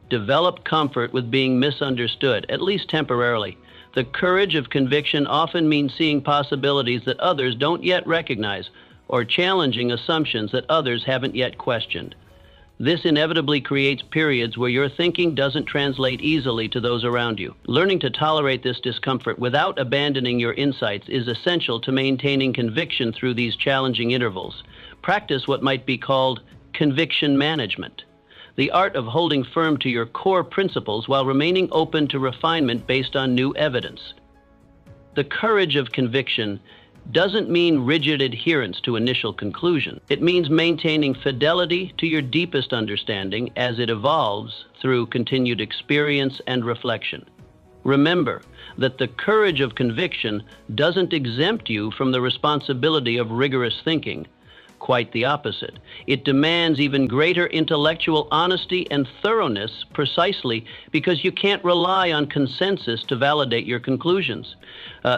S1: Develop comfort with being misunderstood, at least temporarily. The courage of conviction often means seeing possibilities that others don't yet recognize, or challenging assumptions that others haven't yet questioned. This inevitably creates periods where your thinking doesn't translate easily to those around you. Learning to tolerate this discomfort without abandoning your insights is essential to maintaining conviction through these challenging intervals. Practice what might be called conviction management, the art of holding firm to your core principles while remaining open to refinement based on new evidence. The courage of conviction doesn't mean rigid adherence to initial conclusion. It means maintaining fidelity to your deepest understanding as it evolves through continued experience and reflection. Remember that the courage of conviction doesn't exempt you from the responsibility of rigorous thinking. Quite the opposite. It demands even greater intellectual honesty and thoroughness precisely because you can't rely on consensus to validate your conclusions.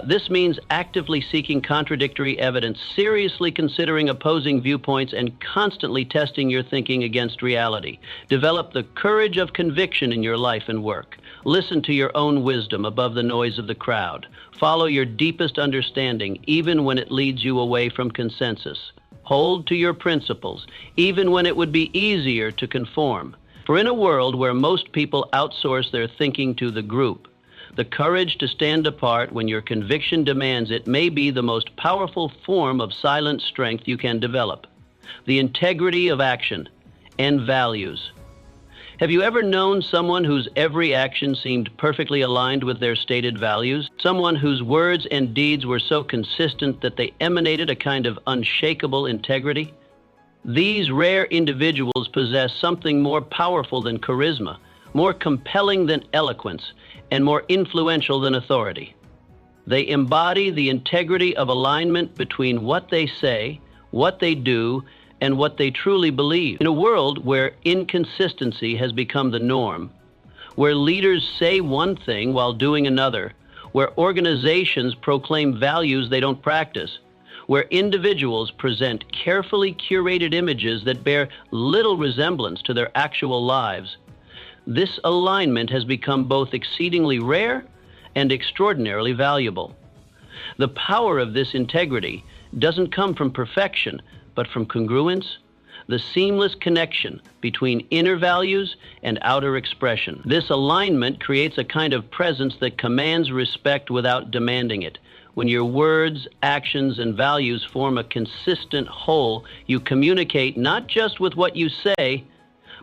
S1: This means actively seeking contradictory evidence, seriously considering opposing viewpoints, and constantly testing your thinking against reality. Develop the courage of conviction in your life and work. Listen to your own wisdom above the noise of the crowd. Follow your deepest understanding, even when it leads you away from consensus. Hold to your principles, even when it would be easier to conform. For in a world where most people outsource their thinking to the group, the courage to stand apart when your conviction demands it may be the most powerful form of silent strength you can develop. The integrity of action and values. Have you ever known someone whose every action seemed perfectly aligned with their stated values? Someone whose words and deeds were so consistent that they emanated a kind of unshakable integrity? These rare individuals possess something more powerful than charisma, more compelling than eloquence, and more influential than authority. They embody the integrity of alignment between what they say, what they do, and what they truly believe. In a world where inconsistency has become the norm, where leaders say one thing while doing another, where organizations proclaim values they don't practice, where individuals present carefully curated images that bear little resemblance to their actual lives, this alignment has become both exceedingly rare and extraordinarily valuable. The power of this integrity doesn't come from perfection, but from congruence, the seamless connection between inner values and outer expression. This alignment creates a kind of presence that commands respect without demanding it. When your words, actions, and values form a consistent whole, you communicate not just with what you say,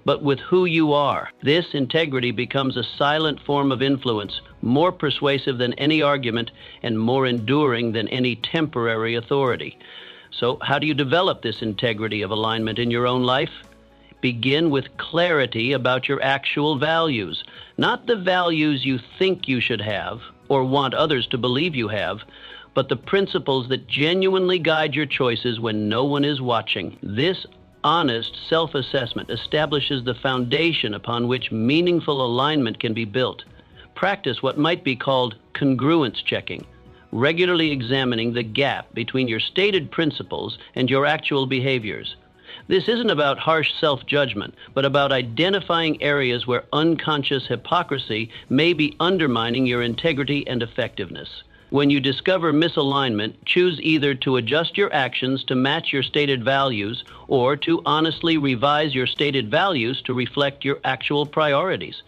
S1: but with who you are. This integrity becomes a silent form of influence, more persuasive than any argument and more enduring than any temporary authority. So how do you develop this integrity of alignment in your own life? Begin with clarity about your actual values, not the values you think you should have or want others to believe you have, but the principles that genuinely guide your choices when no one is watching. This honest self-assessment establishes the foundation upon which meaningful alignment can be built. Practice what might be called congruence checking, regularly examining the gap between your stated principles and your actual behaviors. This isn't about harsh self-judgment, but about identifying areas where unconscious hypocrisy may be undermining your integrity and effectiveness. When you discover misalignment, choose either to adjust your actions to match your stated values or to honestly revise your stated values to reflect your actual priorities.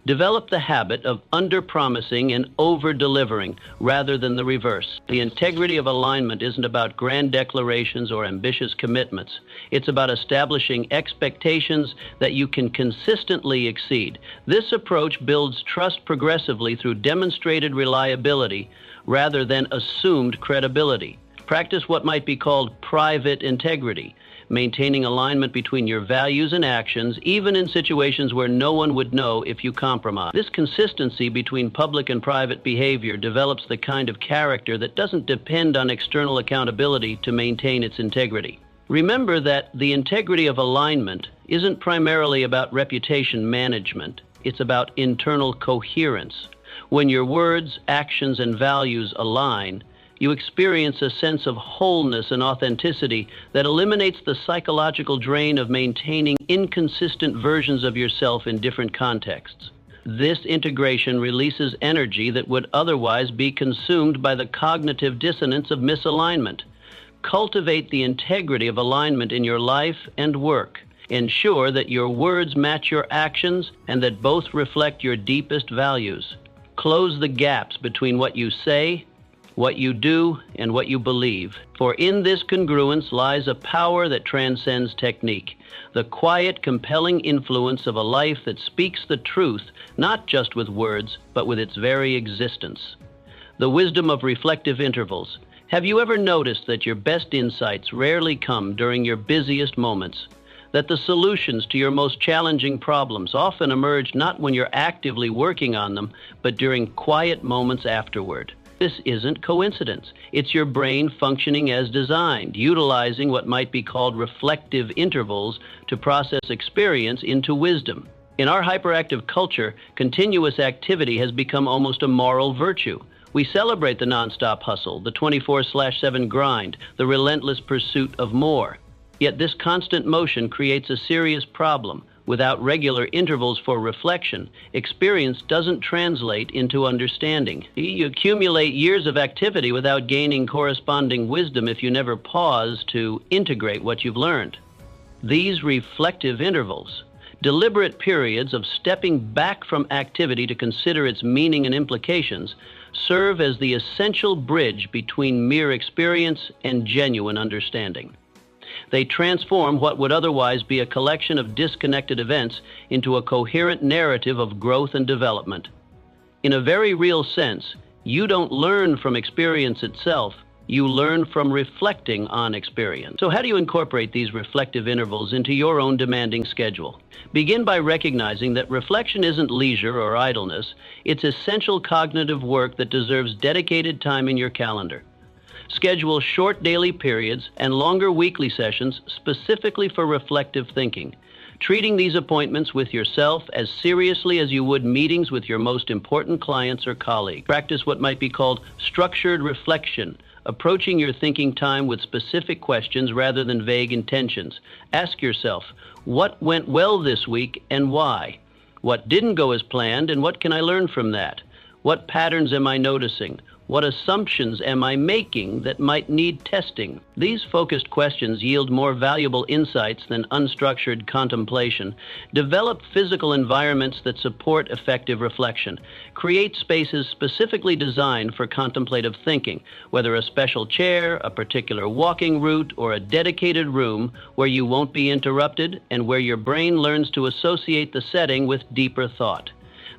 S1: Develop the habit of under-promising and over-delivering rather than the reverse. The integrity of alignment isn't about grand declarations or ambitious commitments. It's about establishing expectations that you can consistently exceed. This approach builds trust progressively through demonstrated reliability rather than assumed credibility. Practice what might be called private integrity, maintaining alignment between your values and actions, even in situations where no one would know if you compromise. This consistency between public and private behavior develops the kind of character that doesn't depend on external accountability to maintain its integrity. Remember that the integrity of alignment isn't primarily about reputation management. It's about internal coherence. When your words, actions, and values align, you experience a sense of wholeness and authenticity that eliminates the psychological drain of maintaining inconsistent versions of yourself in different contexts. This integration releases energy that would otherwise be consumed by the cognitive dissonance of misalignment. Cultivate the integrity of alignment in your life and work. Ensure that your words match your actions and that both reflect your deepest values. Close the gaps between what you say, what you do, and what you believe. For in this congruence lies a power that transcends technique, the quiet, compelling influence of a life that speaks the truth, not just with words, but with its very existence. The wisdom of reflective intervals. Have you ever noticed that your best insights rarely come during your busiest moments? That the solutions to your most challenging problems often emerge not when you're actively working on them, but during quiet moments afterward? This isn't coincidence. It's your brain functioning as designed, utilizing what might be called reflective intervals to process experience into wisdom. In our hyperactive culture, continuous activity has become almost a moral virtue. We celebrate the nonstop hustle, the 24/7 grind, the relentless pursuit of more. Yet this constant motion creates a serious problem. Without regular intervals for reflection, experience doesn't translate into understanding. You accumulate years of activity without gaining corresponding wisdom if you never pause to integrate what you've learned. These reflective intervals, deliberate periods of stepping back from activity to consider its meaning and implications, serve as the essential bridge between mere experience and genuine understanding. They transform what would otherwise be a collection of disconnected events into a coherent narrative of growth and development. In a very real sense, you don't learn from experience itself, You learn from reflecting on experience. So how do you incorporate these reflective intervals into your own demanding schedule? Begin by recognizing that reflection isn't leisure or idleness. It's essential cognitive work that deserves dedicated time in your calendar. Schedule short daily periods and longer weekly sessions specifically for reflective thinking, treating these appointments with yourself as seriously as you would meetings with your most important clients or colleagues. Practice what might be called structured reflection, approaching your thinking time with specific questions rather than vague intentions. Ask yourself, what went well this week and why? What didn't go as planned and what can I learn from that? What patterns am I noticing? What assumptions am I making that might need testing? These focused questions yield more valuable insights than unstructured contemplation. Develop physical environments that support effective reflection. Create spaces specifically designed for contemplative thinking, whether a special chair, a particular walking route, or a dedicated room where you won't be interrupted and where your brain learns to associate the setting with deeper thought.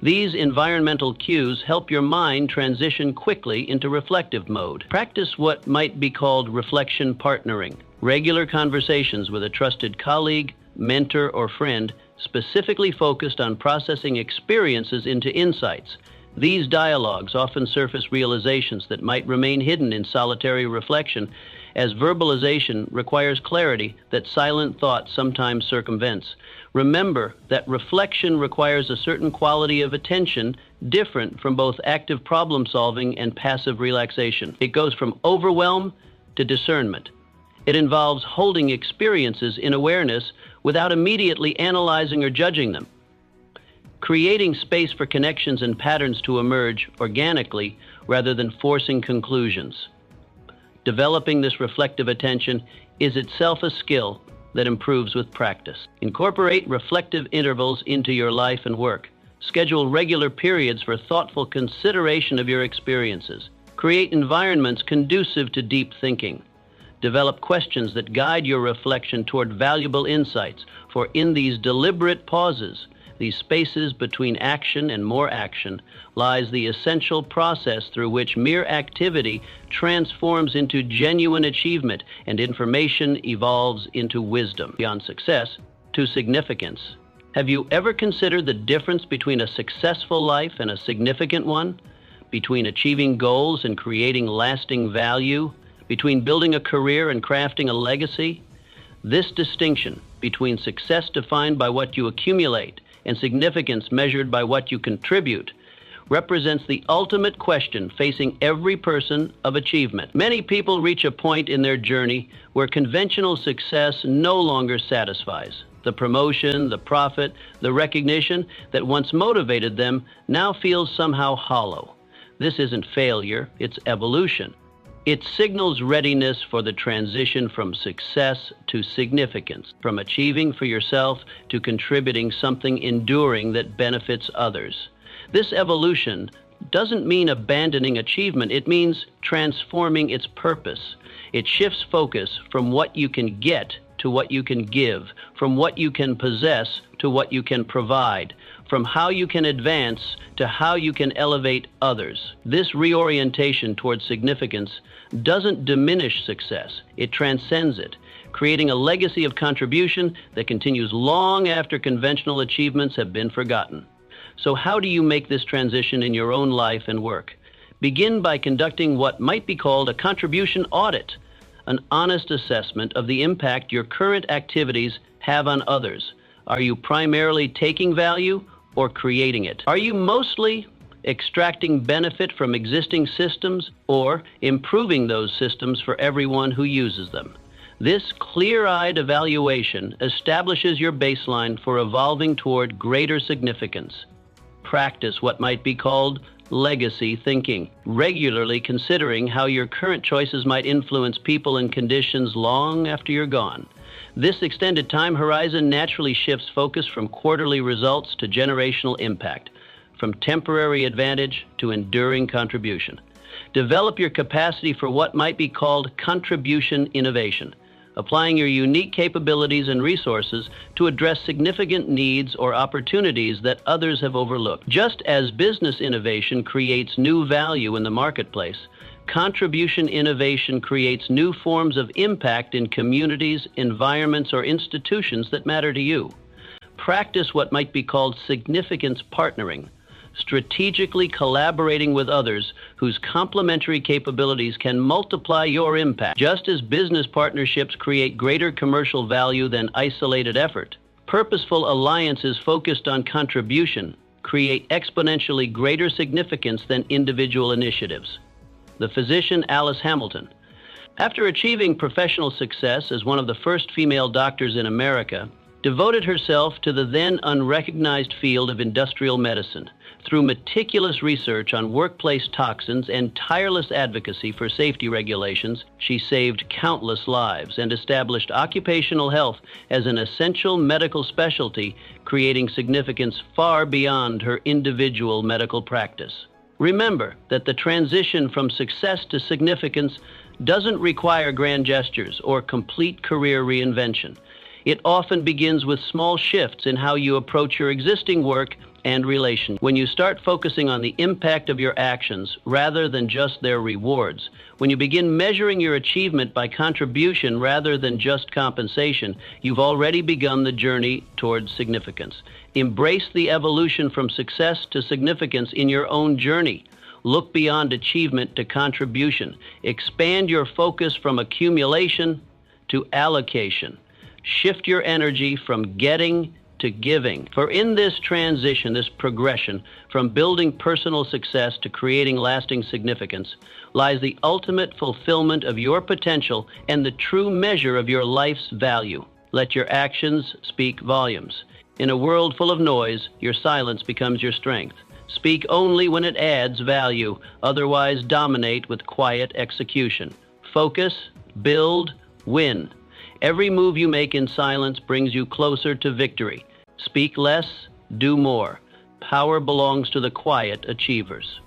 S1: These environmental cues help your mind transition quickly into reflective mode. Practice what might be called reflection partnering. Regular conversations with a trusted colleague, mentor, or friend specifically focused on processing experiences into insights. These dialogues often surface realizations that might remain hidden in solitary reflection, as verbalization requires clarity that silent thought sometimes circumvents. Remember that reflection requires a certain quality of attention different from both active problem solving and passive relaxation. It goes from overwhelm to discernment. It involves holding experiences in awareness without immediately analyzing or judging them, creating space for connections and patterns to emerge organically rather than forcing conclusions. Developing this reflective attention is itself a skill that improves with practice. Incorporate reflective intervals into your life and work. Schedule regular periods for thoughtful consideration of your experiences. Create environments conducive to deep thinking. Develop questions that guide your reflection toward valuable insights, for in these deliberate pauses, these spaces between action and more action, lies the essential process through which mere activity transforms into genuine achievement and information evolves into wisdom. Beyond success to significance. Have you ever considered the difference between a successful life and a significant one? Between achieving goals and creating lasting value? Between building a career and crafting a legacy? This distinction between success defined by what you accumulate and significance measured by what you contribute represents the ultimate question facing every person of achievement. Many people reach a point in their journey where conventional success no longer satisfies. The promotion, the profit, the recognition that once motivated them now feels somehow hollow. This isn't failure, it's evolution. It signals readiness for the transition from success to significance, from achieving for yourself to contributing something enduring that benefits others. This evolution doesn't mean abandoning achievement, it means transforming its purpose. It shifts focus from what you can get to what you can give, from what you can possess to what you can provide, from how you can advance to how you can elevate others. This reorientation towards significance doesn't diminish success, it transcends it, creating a legacy of contribution that continues long after conventional achievements have been forgotten. So how do you make this transition in your own life and work? Begin by conducting what might be called a contribution audit, an honest assessment of the impact your current activities have on others. Are you primarily taking value or creating it? Are you mostly extracting benefit from existing systems or improving those systems for everyone who uses them? This clear-eyed evaluation establishes your baseline for evolving toward greater significance. Practice what might be called legacy thinking, regularly considering how your current choices might influence people and conditions long after you're gone. This extended time horizon naturally shifts focus from quarterly results to generational impact, from temporary advantage to enduring contribution. Develop your capacity for what might be called contribution innovation, applying your unique capabilities and resources to address significant needs or opportunities that others have overlooked. Just as business innovation creates new value in the marketplace, Contribution innovation creates new forms of impact in communities, environments, or institutions that matter to you. Practice what might be called significance partnering, strategically collaborating with others whose complementary capabilities can multiply your impact. Just as business partnerships create greater commercial value than isolated effort, purposeful alliances focused on contribution create exponentially greater significance than individual initiatives. The physician Alice Hamilton. After achieving professional success as one of the first female doctors in America, devoted herself to the then unrecognized field of industrial medicine. Through meticulous research on workplace toxins and tireless advocacy for safety regulations, she saved countless lives and established occupational health as an essential medical specialty, creating significance far beyond her individual medical practice. Remember that the transition from success to significance doesn't require grand gestures or complete career reinvention. It often begins with small shifts in how you approach your existing work and relations. When you start focusing on the impact of your actions rather than just their rewards, when you begin measuring your achievement by contribution rather than just compensation, you've already begun the journey towards significance. Embrace the evolution from success to significance in your own journey. Look beyond achievement to contribution. Expand your focus from accumulation to allocation. Shift your energy from getting to giving. For in this transition, this progression from building personal success to creating lasting significance, lies the ultimate fulfillment of your potential and the true measure of your life's value. Let your actions speak volumes. In a world full of noise, your silence becomes your strength. Speak only when it adds value, otherwise dominate with quiet execution. Focus, build, win. Every move you make in silence brings you closer to victory. Speak less, do more. Power belongs to the quiet achievers.